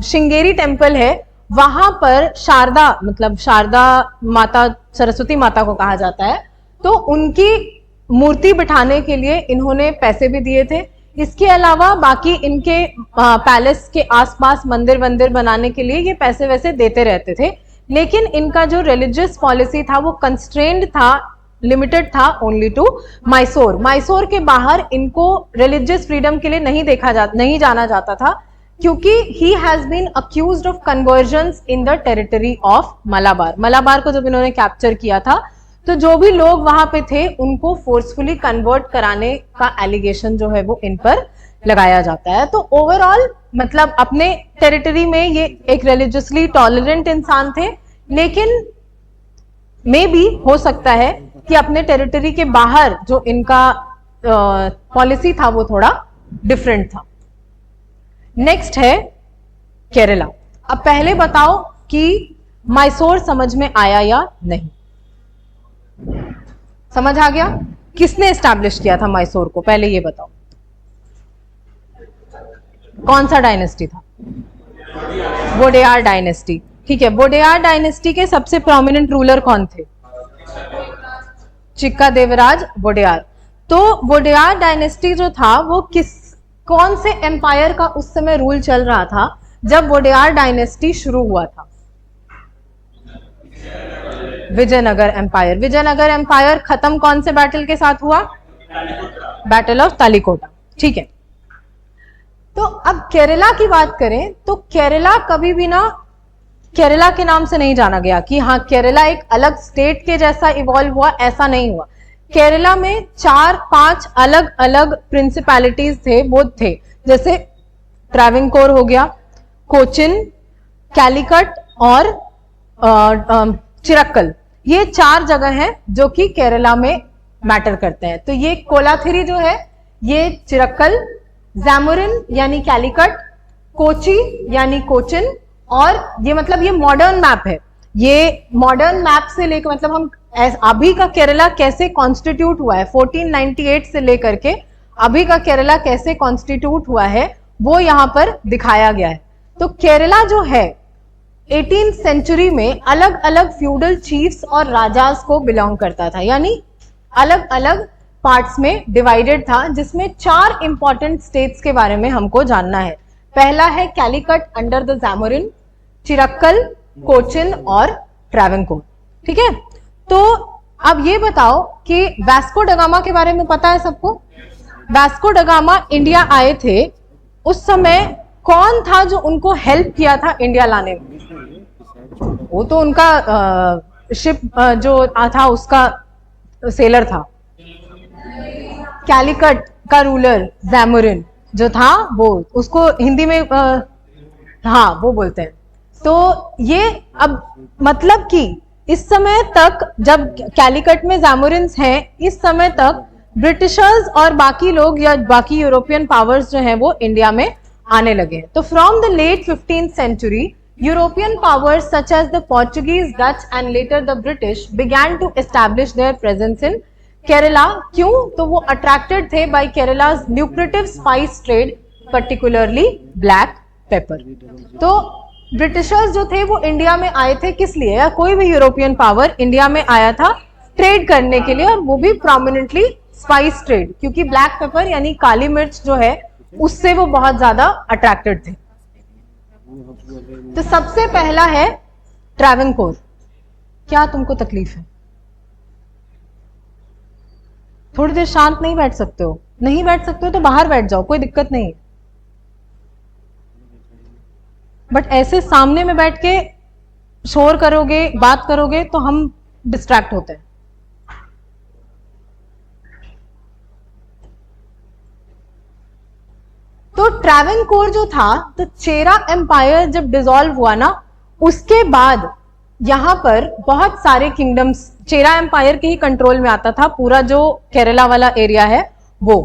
A: श्रृंगेरी टेम्पल है, वहां पर शारदा, मतलब शारदा माता, सरस्वती माता को कहा जाता है, तो उनकी मूर्ति बिठाने के लिए इन्होंने पैसे भी दिए थे। इसके अलावा बाकी इनके पैलेस के आसपास मंदिर वंदिर बनाने के लिए ये पैसे वैसे देते रहते थे, लेकिन इनका जो रिलीजियस पॉलिसी था वो कंस्ट्रेंड था, लिमिटेड था ओनली टू मैसूर। मैसूर के बाहर इनको रिलीजियस फ्रीडम के लिए नहीं जाना जाता था, क्योंकि he has been accused of conversions in the territory of Malabar. Malabar को जब इन्होंने कैप्चर किया था तो जो भी लोग वहां पे थे उनको फोर्सफुली कन्वर्ट कराने का एलिगेशन जो है वो इन पर लगाया जाता है। तो ओवरऑल मतलब अपने टेरिटरी में ये एक रिलीजियसली टॉलरेंट इंसान थे, लेकिन मे बी हो सकता है कि अपने टेरिटरी के बाहर जो इनका पॉलिसी था वो थोड़ा डिफरेंट था। नेक्स्ट है केरला। अब पहले बताओ कि मैसूर समझ में आया या नहीं? समझ आ गया? किसने एस्टैब्लिश किया था मैसूर को, पहले ये बताओ। कौन सा डायनेस्टी था? वोडेयार डायनेस्टी। ठीक है, वोडेयार डायनेस्टी के सबसे प्रोमिनेंट रूलर कौन थे? चिक्का देवराज वोडेयार। तो वोडेयार डायनेस्टी जो था वो कौन से एम्पायर का उस समय रूल चल रहा था जब वोडेयार डायनेस्टी शुरू हुआ था? विजयनगर एम्पायर। विजयनगर एम्पायर खत्म कौन से बैटल के साथ हुआ? Battle of Talikota. ठीक है, तो अब केरला की बात करें तो केरला कभी भी ना केरला के नाम से नहीं जाना गया कि हाँ केरला एक अलग स्टेट के जैसा इवॉल्व हुआ, ऐसा नहीं हुआ। केरला में 4-5 अलग अलग प्रिंसिपैलिटीज थे, वो थे, जैसे ट्रैवनकोर हो गया, कोचिन, कैलिकट और चिरक्कल। ये 4 जगह हैं जो कि केरला में मैटर करते हैं। तो ये कोलाथिरी जो है ये चिरक्कल, जैमोरिन यानी कैलिकट, कोची यानी कोचिन, और ये मतलब ये मॉडर्न मैप है। ये मॉडर्न मैप से लेकर मतलब हम अभी का केरला कैसे कॉन्स्टिट्यूट हुआ है 1498 से लेकर के अभी का केरला कैसे कॉन्स्टिट्यूट हुआ है वो यहाँ पर दिखाया गया है। तो केरला जो है 18th सेंचुरी में अलग अलग फ्यूडल चीफ्स और राजास को बिलोंग करता था, यानी अलग अलग पार्ट्स में डिवाइडेड था, जिसमें 4 इंपॉर्टेंट स्टेट्स के बारे में हमको जानना है। पहला है कैलिकट अंडर द जैमोरिन, चिरक्कल, कोचिन और ट्रैवनकोर। ठीक है, तो अब ये बताओ कि वास्को ड गामा के बारे में पता है सबको? वास्को ड गामा इंडिया आए थे, उस समय कौन था जो उनको हेल्प किया था इंडिया लाने में? वो तो उनका शिप जो था उसका सेलर था। कैलिकट का रूलर जैमोरिन जो था वो, उसको हिंदी में हाँ वो बोलते हैं। तो ये अब मतलब कि इस समय तक जब कैलिकट में जैमोरिन्स हैं, इस समय तक ब्रिटिशर्स और बाकी लोग या बाकी यूरोपियन पावर्स जो हैं वो इंडिया में आने लगे हैं। तो from the late 15th century European powers such as the Portuguese, Dutch and later the British began to establish their presence in Kerala. क्यों? तो वो अट्रैक्टेड थे by Kerala's lucrative spice trade, particularly black pepper। तो ब्रिटिशर्स जो थे वो India में आए थे किस लिए? या कोई भी यूरोपियन पावर इंडिया में आया था ट्रेड करने के लिए, और वो भी प्रोमिनेंटली स्पाइस ट्रेड, क्योंकि ब्लैक पेपर यानी काली मिर्च जो है उससे वो बहुत ज्यादा अट्रैक्टेड थे। तो सबसे पहला है ट्रैवनकोर। क्या तुमको तकलीफ है? थोड़ी देर शांत नहीं बैठ सकते हो? नहीं बैठ सकते हो तो बाहर बैठ जाओ, कोई दिक्कत नहीं है, बट ऐसे सामने में बैठ के शोर करोगे, बात करोगे तो हम डिस्ट्रैक्ट होते हैं। तो ट्रैवनकोर जो था, तो चेरा एम्पायर जब डिसॉल्व हुआ ना, उसके बाद यहां पर बहुत सारे किंगडम्स चेरा एम्पायर के ही कंट्रोल में आता था, पूरा जो केरला वाला एरिया है वो।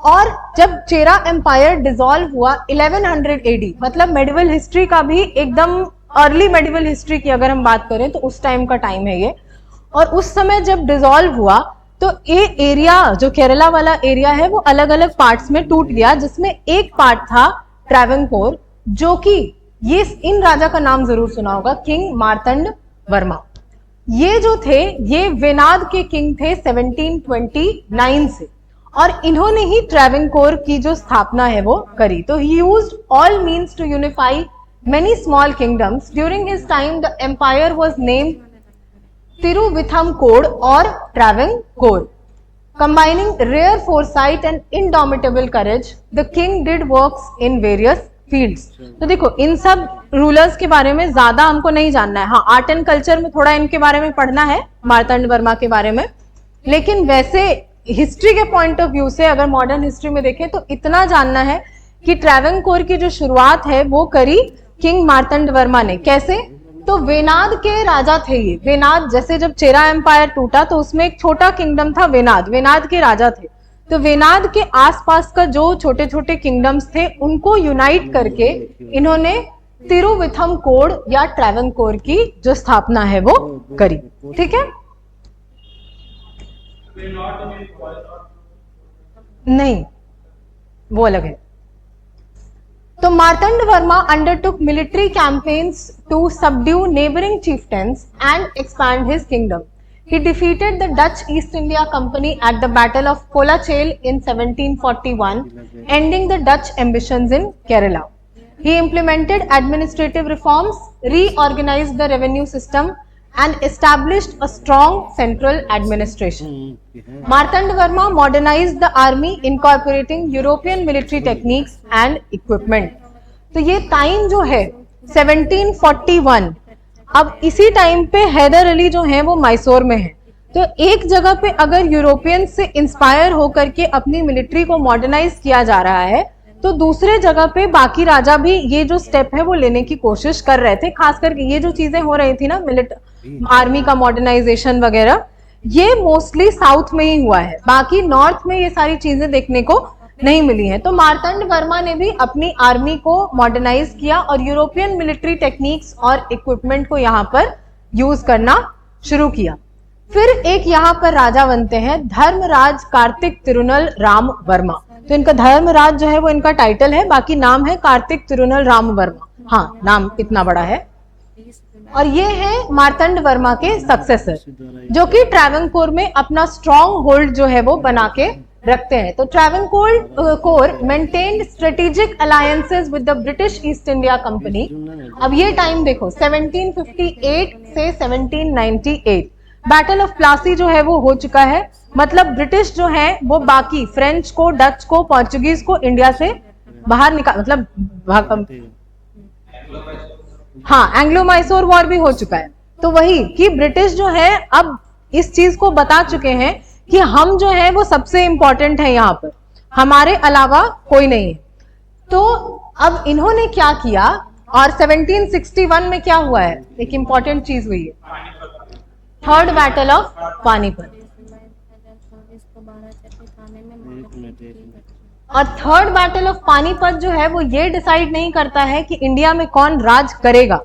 A: और जब चेरा एम्पायर डिसॉल्व हुआ 1100 AD, मतलब मेडिवल हिस्ट्री का भी एकदम अर्ली मेडिवल हिस्ट्री की अगर हम बात करें तो उस टाइम का टाइम है ये। और उस समय जब डिसॉल्व हुआ तो ये एरिया जो केरला वाला एरिया है वो अलग अलग पार्ट्स में टूट गया, जिसमें एक पार्ट था ट्रैवनकोर, जो कि ये इन राजा का नाम जरूर सुना होगा, किंग मार्तंड वर्मा। ये जो थे ये वेनाद के किंग थे 1729 से, और इन्होंने ही ट्रैवनकोर की जो स्थापना है वो करी। तो he used all means to unify many small kingdoms. During his time the empire was named Tiruvitamkod or Travancore. Combining rare foresight and indomitable courage, the king did works in various fields. तो देखो इन सब rulers के बारे में ज्यादा हमको नहीं जानना है। हाँ, आर्ट एंड कल्चर में थोड़ा इनके बारे में पढ़ना है, मार्तंड वर्मा के बारे में, लेकिन वैसे हिस्ट्री के पॉइंट ऑफ व्यू से अगर मॉडर्न हिस्ट्री में देखें तो इतना जानना है कि ट्रैवनकोर की जो शुरुआत है वो करी किंग मार्तंड वर्मा ने। कैसे? तो वेनाद के राजा थे ये। वेनाद, जैसे जब चेरा एम्पायर टूटा तो उसमें एक छोटा किंगडम था वेनाद, वेनाद के राजा थे। तो वेनाद के आसपास का जो छोटे छोटे किंगडम्स थे उनको यूनाइट करके इन्होंने तिरुविथमकोड या ट्रैवनकोर की जो स्थापना है वो करी। ठीक है, नहीं वो अलग है। तो Martand Verma undertook military campaigns to subdue neighboring chieftains and expand his kingdom. He defeated the Dutch East India Company at the Battle of Colachel in 1741, ending the Dutch ambitions in Kerala. He implemented administrative reforms, reorganized the revenue system, and established a strong central administration. Martand Verma modernized the army, incorporating European military techniques and equipment. तो ये time जो है 1741, अब इसी time पे हैदर अली जो है वो मैसूर में है। तो एक जगह पे अगर यूरोपियन से इंस्पायर होकर के अपनी मिलिट्री को मॉडर्नाइज किया जा रहा है, तो दूसरे जगह पे बाकी राजा भी ये जो स्टेप है वो लेने की कोशिश कर रहे थे। खास करके ये जो चीजें हो रही थी ना, आर्मी का मॉडर्नाइजेशन वगैरह, ये मोस्टली साउथ में ही हुआ है, बाकी नॉर्थ में ये सारी चीजें देखने को नहीं मिली हैं। तो मार्तंड वर्मा ने भी अपनी आर्मी को मॉडर्नाइज किया और यूरोपियन मिलिट्री टेक्निक्स और इक्विपमेंट को यहाँ पर यूज करना शुरू किया। फिर एक यहाँ पर राजा बनते हैं धर्मराज कार्तिक तिरुनल राम वर्मा। तो इनका धर्मराज जो है वो इनका टाइटल है, बाकी नाम है कार्तिक तिरुनल राम वर्मा। हाँ, नाम इतना बड़ा है। और ये है मार्तंड वर्मा के सक्सेसर, जो कि ट्रैवनकोर में अपना स्ट्रॉन्ग होल्ड जो है वो बना के रखते हैं। तो Travancore maintained strategic alliances with the British East India Company. अब ये टाइम देखो 1758 से 1798, बैटल ऑफ प्लासी जो है वो हो चुका है। मतलब ब्रिटिश जो है वो बाकी फ्रेंच को, डच को, पोर्चुगीज को इंडिया से बाहर निकाल, मतलब हाँ, एंग्लो मैसूर वॉर भी हो चुका है। तो वही कि ब्रिटिश जो है अब इस चीज को बता चुके हैं कि हम जो है वो सबसे इंपॉर्टेंट है, यहाँ पर हमारे अलावा कोई नहीं है। तो अब इन्होंने क्या किया, और 1761 में क्या हुआ है, एक इंपॉर्टेंट चीज हुई है, थर्ड बैटल ऑफ पानीपत। और थर्ड बैटल ऑफ पानीपत जो है वो ये डिसाइड नहीं करता है कि इंडिया में कौन राज करेगा।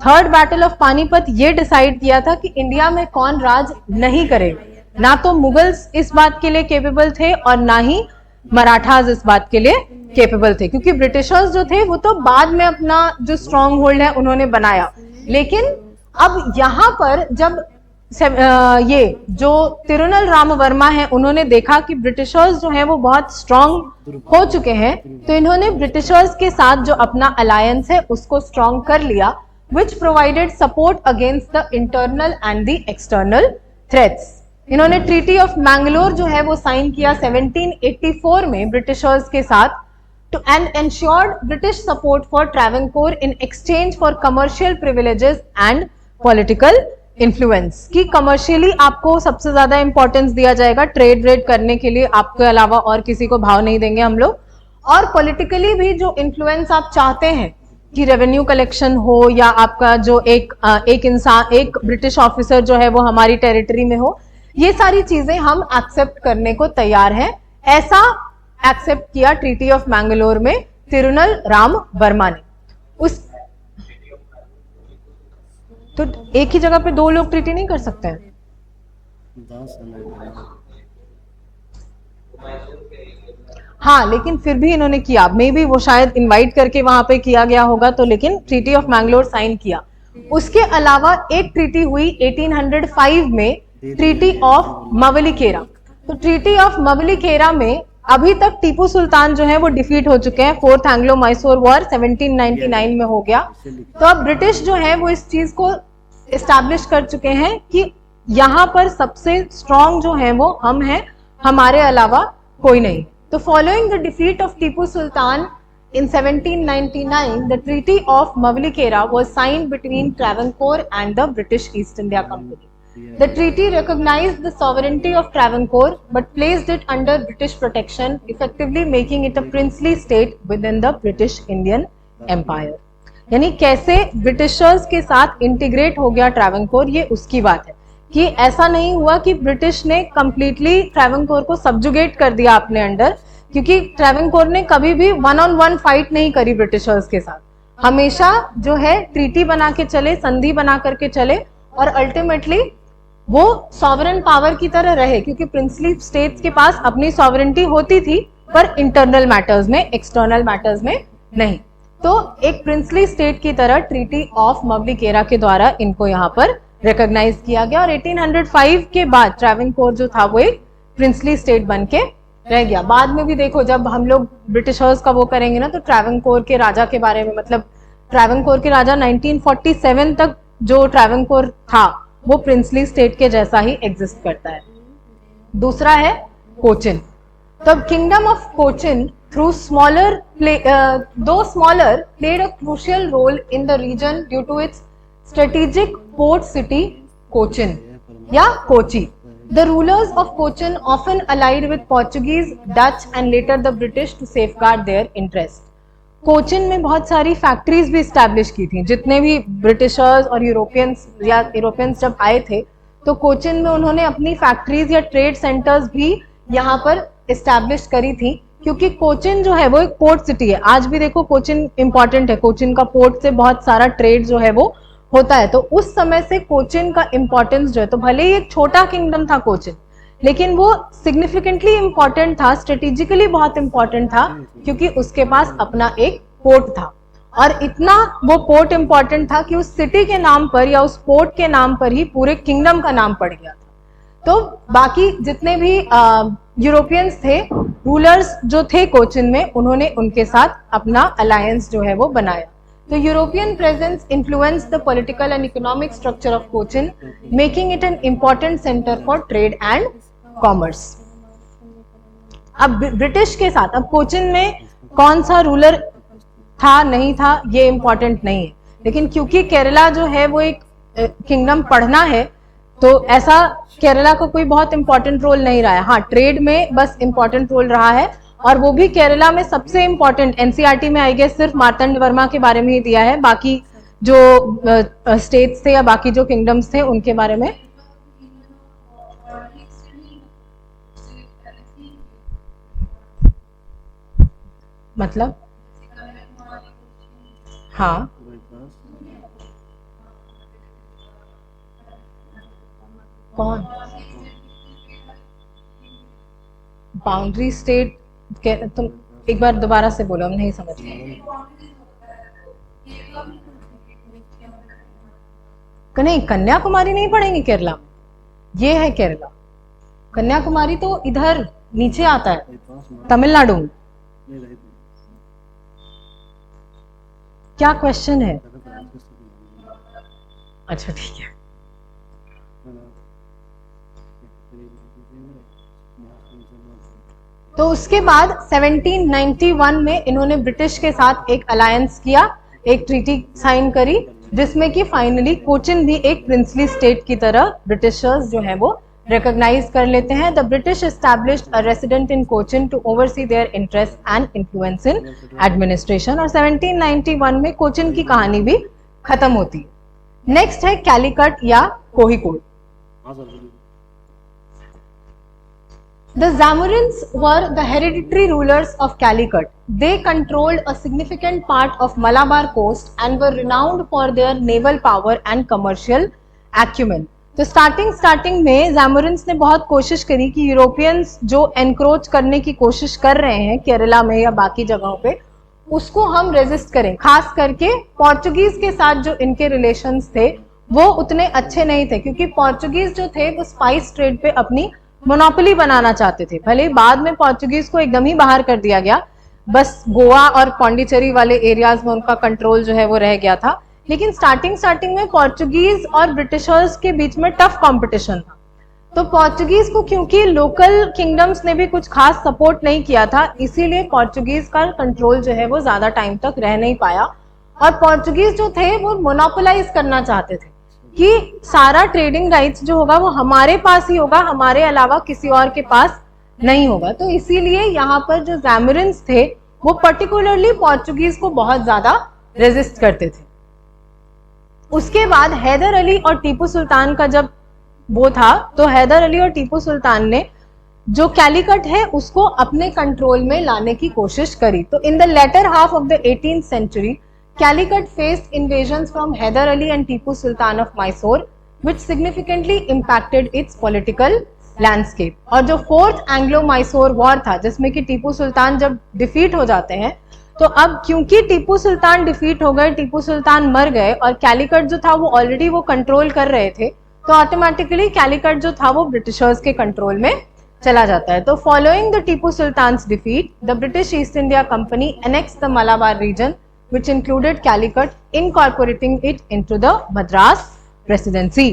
A: थर्ड बैटल ऑफ पानीपत ये डिसाइड किया था कि इंडिया में कौन राज नहीं करेगा। ना तो मुगल्स इस बात के लिए केपेबल थे और ना ही मराठास इस बात के लिए केपेबल थे, क्योंकि ब्रिटिशर्स जो थे वो तो बाद में अपना जो स्ट्रॉन्ग होल्ड है उन्होंने बनाया। लेकिन अब यहाँ पर जब ये जो तिरुनल राम वर्मा है उन्होंने देखा कि ब्रिटिशर्स जो हैं वो बहुत स्ट्रॉन्ग हो चुके हैं, तो इन्होंने ब्रिटिशर्स के साथ जो अपना अलायंस है उसको स्ट्रॉन्ग कर लिया, which provided support against the internal and the external threats. इन्होंने ट्रीटी ऑफ मैंगलोर जो है वो साइन किया 1784 में ब्रिटिशर्स के साथ, to and ensured British support for Travancore in exchange for commercial privileges and political influence। कि कमर्शियली आपको सबसे ज्यादा इंपॉर्टेंस दिया जाएगा, ट्रेड व्रेड करने के लिए आपके अलावा और किसी को भाव नहीं देंगे हम लोग, और पॉलिटिकली भी जो इन्फ्लुएंस आप चाहते हैं कि रेवेन्यू कलेक्शन हो या आपका जो एक इंसान, एक ब्रिटिश ऑफिसर जो है वो हमारी टेरिटरी में हो, ये सारी चीजें हम एक्सेप्ट करने को तैयार हैं। ऐसा एक्सेप्ट किया ट्रीटी ऑफ मैंगलोर में तिरुनल राम वर्मा ने। उस तो एक ही जगह पे दो लोग ट्रीटी नहीं कर सकते हैं। हाँ, लेकिन फिर भी इन्होंने किया, मे बी वो शायद इनवाइट करके वहां पे किया गया होगा, तो लेकिन ट्रीटी ऑफ मैंगलोर साइन किया। उसके अलावा एक ट्रीटी हुई 1805 में, ट्रीटी ऑफ मवलिकेरा। तो ट्रीटी ऑफ मवलिकेरा में अभी तक टीपू सुल्तान जो है वो डिफीट हो चुके हैं। फोर्थ एंग्लो मैसूर वॉर 1799 में हो गया। तो अब ब्रिटिश जो है वो इस चीज को एस्टैब्लिश कर चुके हैं कि यहाँ पर सबसे स्ट्रॉन्ग जो है वो हम हैं, हमारे अलावा कोई नहीं। तो following the defeat of Tipu Sultan in 1799, the Treaty of Mavlikera was signed between Travancore and the British East India Company. The treaty recognized the sovereignty of Travancore but placed it under British protection, effectively making it a princely state within the British Indian Empire. यानी कैसे Britishers के साथ integrate हो गया ट्रैवनकोर, ये उसकी बात है कि ऐसा नहीं हुआ कि ब्रिटिश ने कंप्लीटली ट्रैवनकोर को सब्जुगेट कर दिया अपने अंडर, क्योंकि ट्रैवनकोर ने कभी भी 1-on-1 फाइट नहीं करी ब्रिटिशर्स के साथ, हमेशा जो है ट्रीटी बना के चले, संधि बना करके चले, और अल्टीमेटली वो सॉवरेन पावर की तरह रहे, क्योंकि प्रिंसली स्टेट्स के पास अपनी सॉवरेनिटी होती थी पर इंटरनल मैटर्स में, एक्सटर्नल मैटर्स में नहीं। तो एक प्रिंसली स्टेट की तरह ट्रीटी ऑफ मवलिकेरा के द्वारा इनको यहाँ पर रिकॉग्नाइज किया गया, और 1805 के बाद ट्रैवनकोर जो था वो एक प्रिंसली स्टेट बन के रह गया। बाद में भी देखो, जब हम लोग ब्रिटिशर्स का वो करेंगे ना, तो ट्रैवनकोर के राजा के बारे में, मतलब ट्रैवनकोर के राजा 1947 तक जो ट्रैवनकोर था वो प्रिंसली स्टेट के जैसा ही एग्जिस्ट करता है। दूसरा है कोचिन। तो kingdom of Cochin through though smaller, played a crucial role in the region due to its strategic port city Cochin या Kochi. The rulers of Cochin often allied with Portuguese, Dutch and later the British to safeguard their interest. Cochin में बहुत सारी factories भी establish की थी। जितने भी Britishers और यूरोपियंस जब आए थे तो कोचिन में उन्होंने अपनी फैक्ट्रीज या ट्रेड सेंटर्स भी यहाँ पर इस्टेब्लिश करी थी, क्योंकि कोचिन जो है वो एक पोर्ट सिटी है। आज भी देखो कोचिन इंपॉर्टेंट है, कोचिन का पोर्ट से बहुत सारा ट्रेड जो है वो होता है। तो उस समय से कोचिन का इंपॉर्टेंस जो है, तो भले ही एक छोटा किंगडम था कोचिन, लेकिन वो सिग्निफिकेंटली इंपॉर्टेंट था, स्ट्रेटेजिकली बहुत इंपॉर्टेंट था, क्योंकि उसके पास अपना एक पोर्ट था। और इतना वो पोर्ट इंपॉर्टेंट था कि उस सिटी के नाम पर या उस पोर्ट के नाम पर ही पूरे किंगडम का नाम पड़ गया था। तो बाकी जितने भी यूरोपियंस थे, रूलर्स जो थे कोचिन में, उन्होंने उनके साथ अपना अलायंस जो है वो बनाया। तो European presence influence the political and economic structure of Cochin, making it an important centre for trade and commerce. अब ब्रिटिश के साथ, अब कोचिन में कौन सा रूलर था नहीं था ये इंपॉर्टेंट नहीं है, लेकिन क्योंकि केरला जो है वो एक किंगडम पढ़ना है, तो ऐसा केरला को कोई बहुत इंपॉर्टेंट रोल नहीं रहा है। हाँ, ट्रेड में बस इंपॉर्टेंट रोल रहा है, और वो भी केरला में सबसे इंपॉर्टेंट एनसीईआरटी में आई गेस सिर्फ मार्तंड वर्मा के बारे में ही दिया है, बाकी जो स्टेट्स थे या बाकी जो किंगडम्स थे उनके बारे में मतलब हाँ कौन बाउंड्री स्टेट, तुम एक बार दोबारा से बोलो, हम नहीं समझ पाए। नहीं, कन्याकुमारी नहीं पढ़ेंगे केरला, ये है केरला। कन्याकुमारी तो इधर नीचे आता है, तमिलनाडु में। क्या क्वेश्चन है? अच्छा ठीक है। तो उसके बाद 1791 में इन्होंने ब्रिटिश के साथ एक अलायंस किया, एक ट्रीटी साइन करी, जिसमें कि फाइनली कोचिन भी एक प्रिंसली स्टेट की तरह ब्रिटिशर्स जो है वो रिकॉग्नाइज कर लेते हैं। The British established a resident in Cochin to oversee their interest and influence in administration, और 1791 में कोचिन की कहानी भी खत्म होती है। नेक्स्ट है कैलीकट या कोहिकोड। The Zamorins were the hereditary rulers of Calicut. They controlled a significant part of Malabar coast and were renowned for their naval power and commercial acumen. तो स्टार्टिंग में Zamorins ने बहुत कोशिश करी कि यूरोपियंस जो एनक्रोच करने की कोशिश कर रहे हैं केरला में या बाकी जगहों पे, उसको हम रेजिस्ट करें। खास करके पोर्चुगीज के साथ जो इनके रिलेशंस थे वो उतने अच्छे नहीं थे, क्योंकि पोर्चुगीज जो थे वो स्पाइस ट्रेड पे अपनी मोनोपोली बनाना चाहते थे। भले बाद में पोर्चुगीज को एकदम ही बाहर कर दिया गया, बस गोवा और पौंडीचेरी वाले एरियाज में उनका कंट्रोल जो है वो रह गया था, लेकिन स्टार्टिंग में पोर्चुगीज और ब्रिटिशर्स के बीच में टफ कंपटीशन था। तो पोर्चुगीज को क्योंकि लोकल किंगडम्स ने भी कुछ खास सपोर्ट नहीं किया था, इसीलिए पोर्चुगीज का कंट्रोल जो है वो ज्यादा टाइम तक रह नहीं पाया, और पोर्चुगीज जो थे वो मोनोपोलाइज करना चाहते थे कि सारा ट्रेडिंग राइट्स जो होगा वो हमारे पास ही होगा, हमारे अलावा किसी और के पास नहीं होगा। तो इसीलिए यहाँ पर जो ज़ैमोरिन्स थे वो पर्टिकुलरली पोर्चुगीज को बहुत ज्यादा रेजिस्ट करते थे। उसके बाद हैदर अली और टीपू सुल्तान का जब वो था, तो हैदर अली और टीपू सुल्तान ने जो कैलीकट है उसको अपने कंट्रोल में लाने की कोशिश करी। तो in the latter half of the 18th century Calicut faced invasions from Hyder Ali and Tipu Sultan of Mysore which significantly impacted its political landscape। और जो फोर्थ एंग्लो मैसूर वॉर था, जिसमें कि टीपू सुल्तान जब डिफीट हो जाते हैं, तो अब क्योंकि टीपू सुल्तान डिफीट हो गए, टीपू सुल्तान मर गए और कैलीकट जो था वो ऑलरेडी वो कंट्रोल कर रहे थे, तो ऑटोमेटिकली कैलीकट जो था वो ब्रिटिशर्स के कंट्रोल में चला जाता है। तो following the Tipu Sultan's defeat, the British East India Company annexed the Malabar region which included Calicut, incorporating it into the Madras presidency.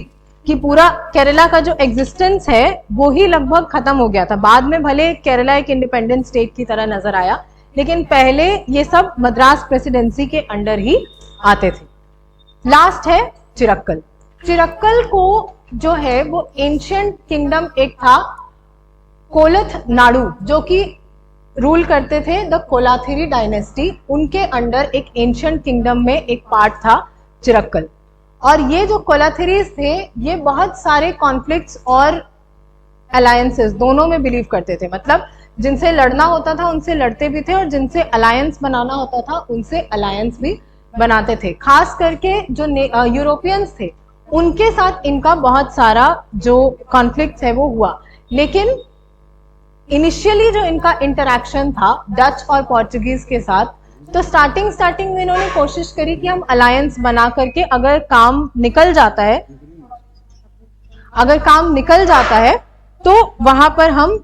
A: कि पूरा केरला का जो एग्जिस्टेंस है वो ही लगभग खत्म हो गया था। बाद में भले केरला एक इंडिपेंडेंट स्टेट की तरह नजर आया, लेकिन पहले ये सब मद्रास प्रेसिडेंसी के अंडर ही आते थे। लास्ट है चिरक्कल। चिरक्कल को जो है वो एंशियंट किंगडम एक था कोलथ नाडु, जो कि रूल करते थे द कोलाथिरी डायनेस्टी, उनके अंडर एक एंशियंट किंगडम में एक पार्ट था चिरक्कल। और ये जो कोलाथिरीज थे ये बहुत सारे कॉन्फ्लिक्ट्स और अलायंसेस दोनों में बिलीव करते थे, मतलब जिनसे लड़ना होता था उनसे लड़ते भी थे और जिनसे अलायंस बनाना होता था उनसे अलायंस भी बनाते थे। खास करके जो यूरोपियंस थे उनके साथ इनका बहुत सारा जो कॉन्फ्लिक्ट्स है वो हुआ। लेकिन इनिशियली जो इनका इंटरैक्शन था डच और पोर्चुगीज के साथ, तो स्टार्टिंग में इन्होंने कोशिश करी कि हम अलायंस बना करके अगर काम निकल जाता है तो वहां पर हम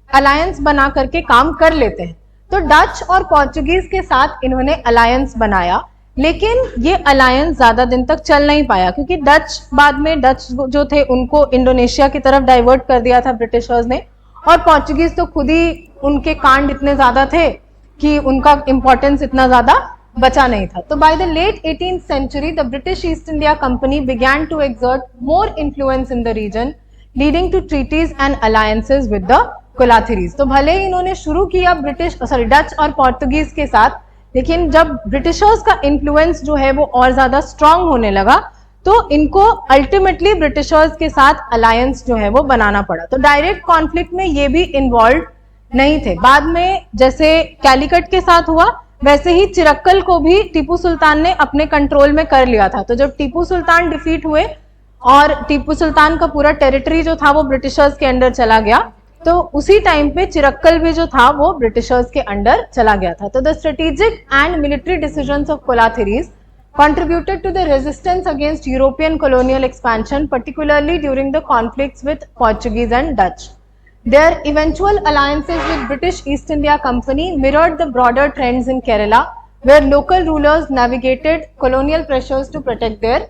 A: अलायंस बना करके काम कर लेते हैं। तो डच और पोर्चुगीज के साथ इन्होंने अलायंस बनाया, लेकिन ये अलायंस ज्यादा दिन तक चल नहीं पाया, क्योंकि बाद में डच जो थे उनको इंडोनेशिया की तरफ डाइवर्ट कर दिया था ब्रिटिशर्स ने, और पोर्चुगीज तो खुद ही उनके कांड इतने ज्यादा थे कि उनका इंपॉर्टेंस इतना ज्यादा बचा नहीं था। तो by the late 18th century the British East India Company began to exert more influence in the region, leading to treaties and alliances with the Kolathiris. तो भले ही इन्होंने शुरू किया डच और पोर्तुगीज के साथ, लेकिन जब ब्रिटिशर्स का इन्फ्लुएंस जो है वो और ज्यादा स्ट्रांग होने लगा, तो इनको अल्टीमेटली ब्रिटिशर्स के साथ अलायंस जो है वो बनाना पड़ा। तो डायरेक्ट कॉन्फ्लिक्ट में ये भी इन्वॉल्व नहीं थे। बाद में जैसे कैलीकट के साथ हुआ, वैसे ही चिरक्कल को भी टीपू सुल्तान ने अपने कंट्रोल में कर लिया था। तो जब टीपू सुल्तान डिफीट हुए और टीपू सुल्तान का पूरा टेरिटरी जो था वो ब्रिटिशर्स के अंडर चला गया, तो उसी टाइम पे चिरक्कल भी जो था वो ब्रिटिशर्स के अंडर चला गया था। तो the strategic and military decisions of Kolathiris contributed to the resistance against European colonial expansion, particularly during the conflicts with Portuguese and Dutch. Their eventual alliances with British East India Company mirrored the broader trends in Kerala, where local rulers navigated colonial pressures to protect their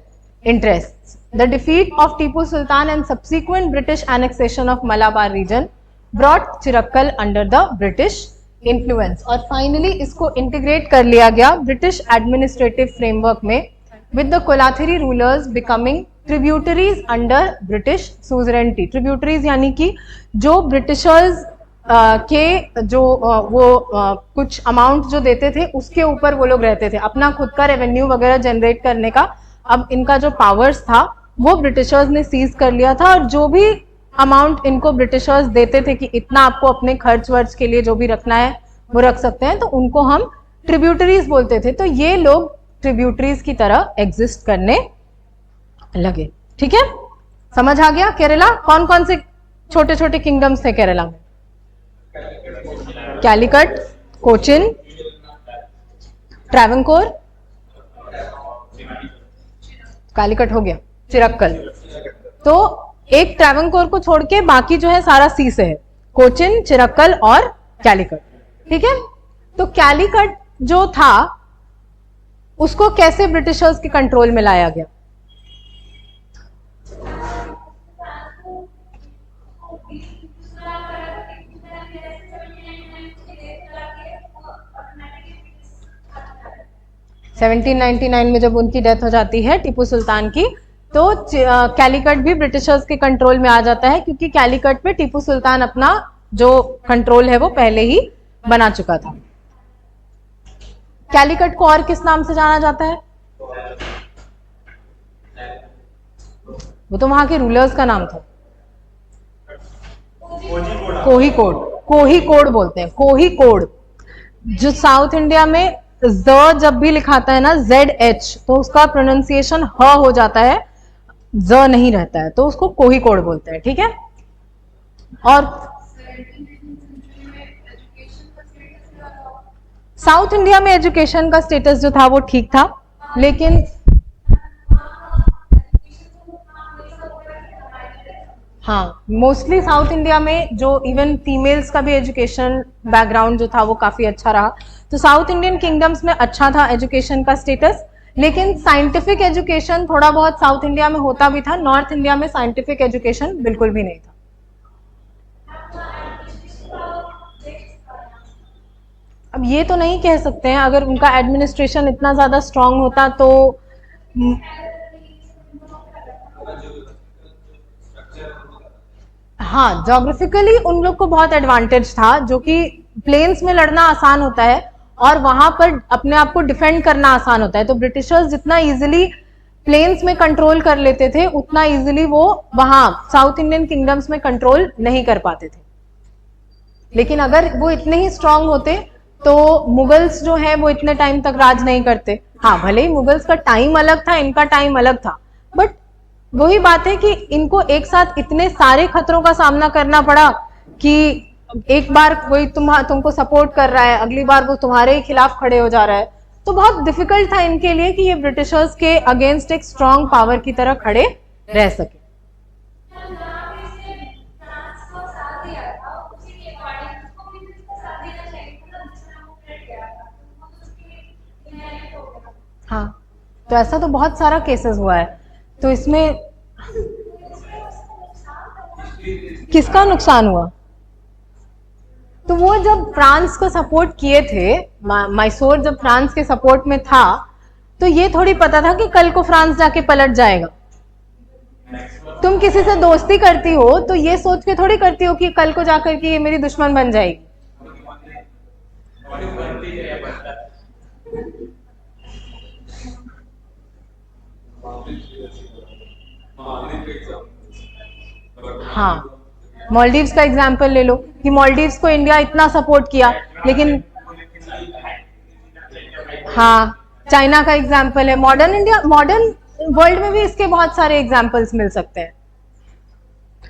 A: interests. The defeat of Tipu Sultan and subsequent British annexation of Malabar region brought Chirakkal under the British influence. और finally इसको integrate कर लिया गया British administrative framework में, with the Kolathiri rulers becoming tributaries under British suzerainty. Tributaries यानी कि जो Britishers के जो कुछ अमाउंट जो देते थे उसके ऊपर वो लोग रहते थे, अपना खुद का रेवेन्यू वगैरह जनरेट करने का अब इनका जो पावर्स था वो ब्रिटिशर्स ने सीज कर लिया था। और जो भी अमाउंट इनको ब्रिटिशर्स देते थे कि इतना आपको अपने खर्च वर्च के लिए जो भी रखना है वो रख सकते हैं, तो उनको हम ट्रिब्यूटरीज बोलते थे। तो ये लोग ट्रिब्यूटरीज की तरह एग्जिस्ट करने लगे। ठीक है, समझ आ गया? केरला कौन कौन से छोटे छोटे किंगडम्स थे केरला में? कैलीकट, कोचिन, ट्रैवंकोर, कैलीकट हो गया, चिरक्कल। तो एक ट्रैवंकोर को छोड़ के बाकी जो है सारा सी से है, कोचिन, चिरक्कल और कैलीकट। ठीक है, तो कैलीकट जो था उसको कैसे ब्रिटिशर्स के कंट्रोल में लाया गया? सेवनटीन 1999 में जब उनकी डेथ हो जाती है टीपू सुल्तान की, तो कैलीकट भी ब्रिटिशर्स के कंट्रोल में आ जाता है, क्योंकि कैलीकट पे टीपू सुल्तान अपना जो कंट्रोल है वो पहले ही बना चुका था। कैलिकट को और किस नाम से जाना जाता है? वो तो वहां के रूलर्स का नाम था। कोहिकोड, कोहिकोड बोलते हैं, कोहिकोड। जो साउथ इंडिया में ज जब भी लिखाता है ना ZH, तो उसका प्रोनाउंसिएशन ह हो जाता है, ज नहीं रहता है, तो उसको कोहिकोड बोलते हैं। ठीक है। और साउथ इंडिया में एजुकेशन का स्टेटस जो था वो ठीक था, लेकिन हाँ, मोस्टली साउथ इंडिया में जो इवन फीमेल्स का भी एजुकेशन बैकग्राउंड जो था वो काफी अच्छा रहा। तो साउथ इंडियन किंगडम्स में अच्छा था एजुकेशन का स्टेटस, लेकिन साइंटिफिक एजुकेशन थोड़ा बहुत साउथ इंडिया में होता भी था, नॉर्थ इंडिया में साइंटिफिक एजुकेशन बिल्कुल भी नहीं था। अब ये तो नहीं कह सकते हैं, अगर उनका एडमिनिस्ट्रेशन इतना ज्यादा स्ट्रांग होता तो हाँ, जोग्राफिकली उन लोग को बहुत एडवांटेज था, जो कि प्लेन्स में लड़ना आसान होता है और वहां पर अपने आप को डिफेंड करना आसान होता है। तो ब्रिटिशर्स जितना इजीली प्लेन्स में कंट्रोल कर लेते थे, उतना इजीली वो वहां साउथ इंडियन किंगडम्स में कंट्रोल नहीं कर पाते थे। लेकिन अगर वो इतने ही स्ट्रांग होते तो मुगल्स जो है वो इतने टाइम तक राज नहीं करते। हाँ, भले ही मुगल्स का टाइम अलग था, इनका टाइम अलग था, बट वही बात है कि इनको एक साथ इतने सारे खतरों का सामना करना पड़ा कि एक बार कोई तुमको सपोर्ट कर रहा है, अगली बार वो तुम्हारे ही खिलाफ खड़े हो जा रहा है। तो बहुत डिफिकल्ट था इनके लिए कि ये ब्रिटिशर्स के अगेंस्ट एक स्ट्रांग पावर की तरह खड़े रह सके। हाँ, तो ऐसा तो बहुत सारा केसेस हुआ है। तो इसमें किसका नुकसान हुआ? तो वो जब फ्रांस को सपोर्ट किए थे, मैसूर जब फ्रांस के सपोर्ट में था, तो ये थोड़ी पता था कि कल को फ्रांस जाके पलट जाएगा। तुम किसी से दोस्ती करती हो तो ये सोच के थोड़ी करती हो कि कल को जाकर के ये मेरी दुश्मन बन जाएगी। हाँ, मालदीव्स का एग्जाम्पल ले लो कि मालदीव्स को इंडिया इतना सपोर्ट किया, लेकिन हाँ, चाइना का एग्जाम्पल है। मॉडर्न इंडिया, मॉडर्न वर्ल्ड में भी इसके बहुत सारे एग्जाम्पल्स मिल सकते हैं।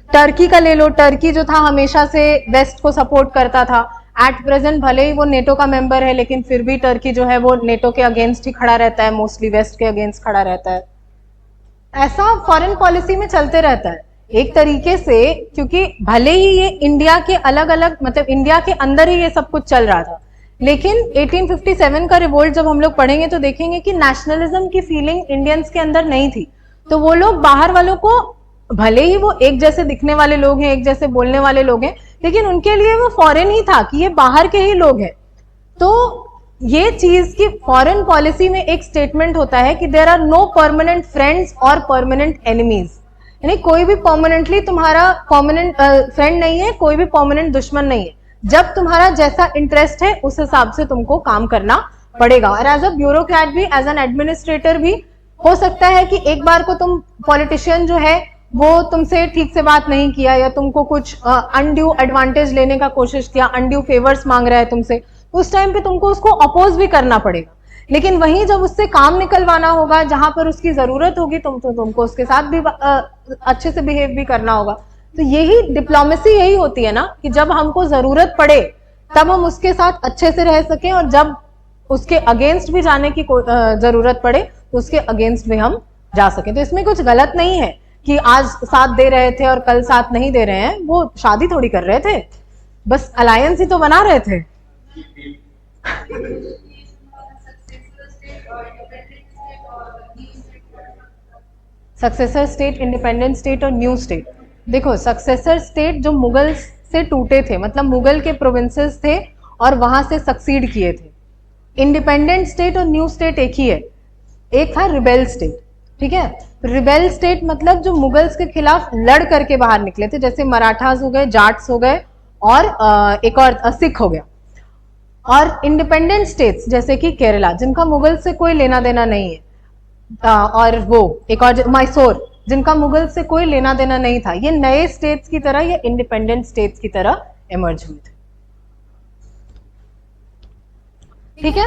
A: टर्की का ले लो, टर्की जो था हमेशा से वेस्ट को सपोर्ट करता था। एट प्रेजेंट भले ही वो नेटो का मेंबर है, लेकिन फिर भी टर्की जो है वो नेटो के अगेंस्ट ही खड़ा रहता है, मोस्टली वेस्ट के अगेंस्ट खड़ा रहता है। ऐसा फॉरेन पॉलिसी में चलते रहता है एक तरीके से, क्योंकि भले ही ये इंडिया के अलग अलग, मतलब इंडिया के अंदर ही ये सब कुछ चल रहा था, लेकिन 1857 का रिवोल्ट जब हम लोग पढ़ेंगे तो देखेंगे कि नेशनलिज्म की फीलिंग इंडियंस के अंदर नहीं थी। तो वो लोग बाहर वालों को, भले ही वो एक जैसे दिखने वाले लोग हैं, एक जैसे बोलने वाले लोग हैं, लेकिन उनके लिए वो फॉरेन ही था कि ये बाहर के ही लोग हैं। तो ये चीज की फॉरेन पॉलिसी में एक स्टेटमेंट होता है कि there are no permanent friends और परमानेंट एनिमीज, यानी कोई भी परमानेंटली तुम्हारा परमानेंट फ्रेंड नहीं है, कोई भी परमानेंट दुश्मन नहीं है। जब तुम्हारा जैसा इंटरेस्ट है उस हिसाब से तुमको काम करना पड़ेगा। और एज अ ब्यूरोक्रेट भी, एज एन एडमिनिस्ट्रेटर भी, हो सकता है कि एक बार को तुम पॉलिटिशियन जो है वो तुमसे ठीक से बात नहीं किया, या तुमको कुछ अनड्यू एडवांटेज लेने का कोशिश किया, अनड्यू फेवर्स मांग रहा है तुमसे, उस टाइम पे तुमको उसको अपोज भी करना पड़ेगा। लेकिन वहीं जब उससे काम निकलवाना होगा, जहां पर उसकी जरूरत होगी, तुमको उसके साथ भी अच्छे से बिहेव भी करना होगा। तो यही डिप्लोमेसी यही होती है ना, कि जब हमको जरूरत पड़े तब हम उसके साथ अच्छे से रह सकें, और जब उसके अगेंस्ट भी जाने की जरूरत पड़े तो उसके अगेंस्ट भी हम जा सकें। तो इसमें कुछ गलत नहीं है कि आज साथ दे रहे थे और कल साथ नहीं दे रहे हैं, वो शादी थोड़ी कर रहे थे, बस अलायंस ही तो बना रहे थे। सक्सेसर स्टेट, इंडिपेंडेंट स्टेट और न्यू स्टेट। देखो, सक्सेसर स्टेट जो मुगल से टूटे थे, मतलब मुगल के प्रोविंसेस थे और वहां से सक्सीड किए थे। इंडिपेंडेंट स्टेट और न्यू स्टेट एक ही है। एक था रिबेल स्टेट, ठीक है। रिबेल स्टेट मतलब जो मुगल्स के खिलाफ लड़ करके बाहर निकले थे, जैसे मराठास हो गए, जाट्स हो गए, और एक और सिख हो गया। और इंडिपेंडेंट स्टेट्स जैसे कि केरला, जिनका मुगल से कोई लेना देना नहीं है, और वो एक और मैसूर, जिनका मुगल से कोई लेना देना नहीं था, ये नए स्टेट्स की तरह या इंडिपेंडेंट स्टेट्स की तरह इमर्ज हुए थे। ठीक है।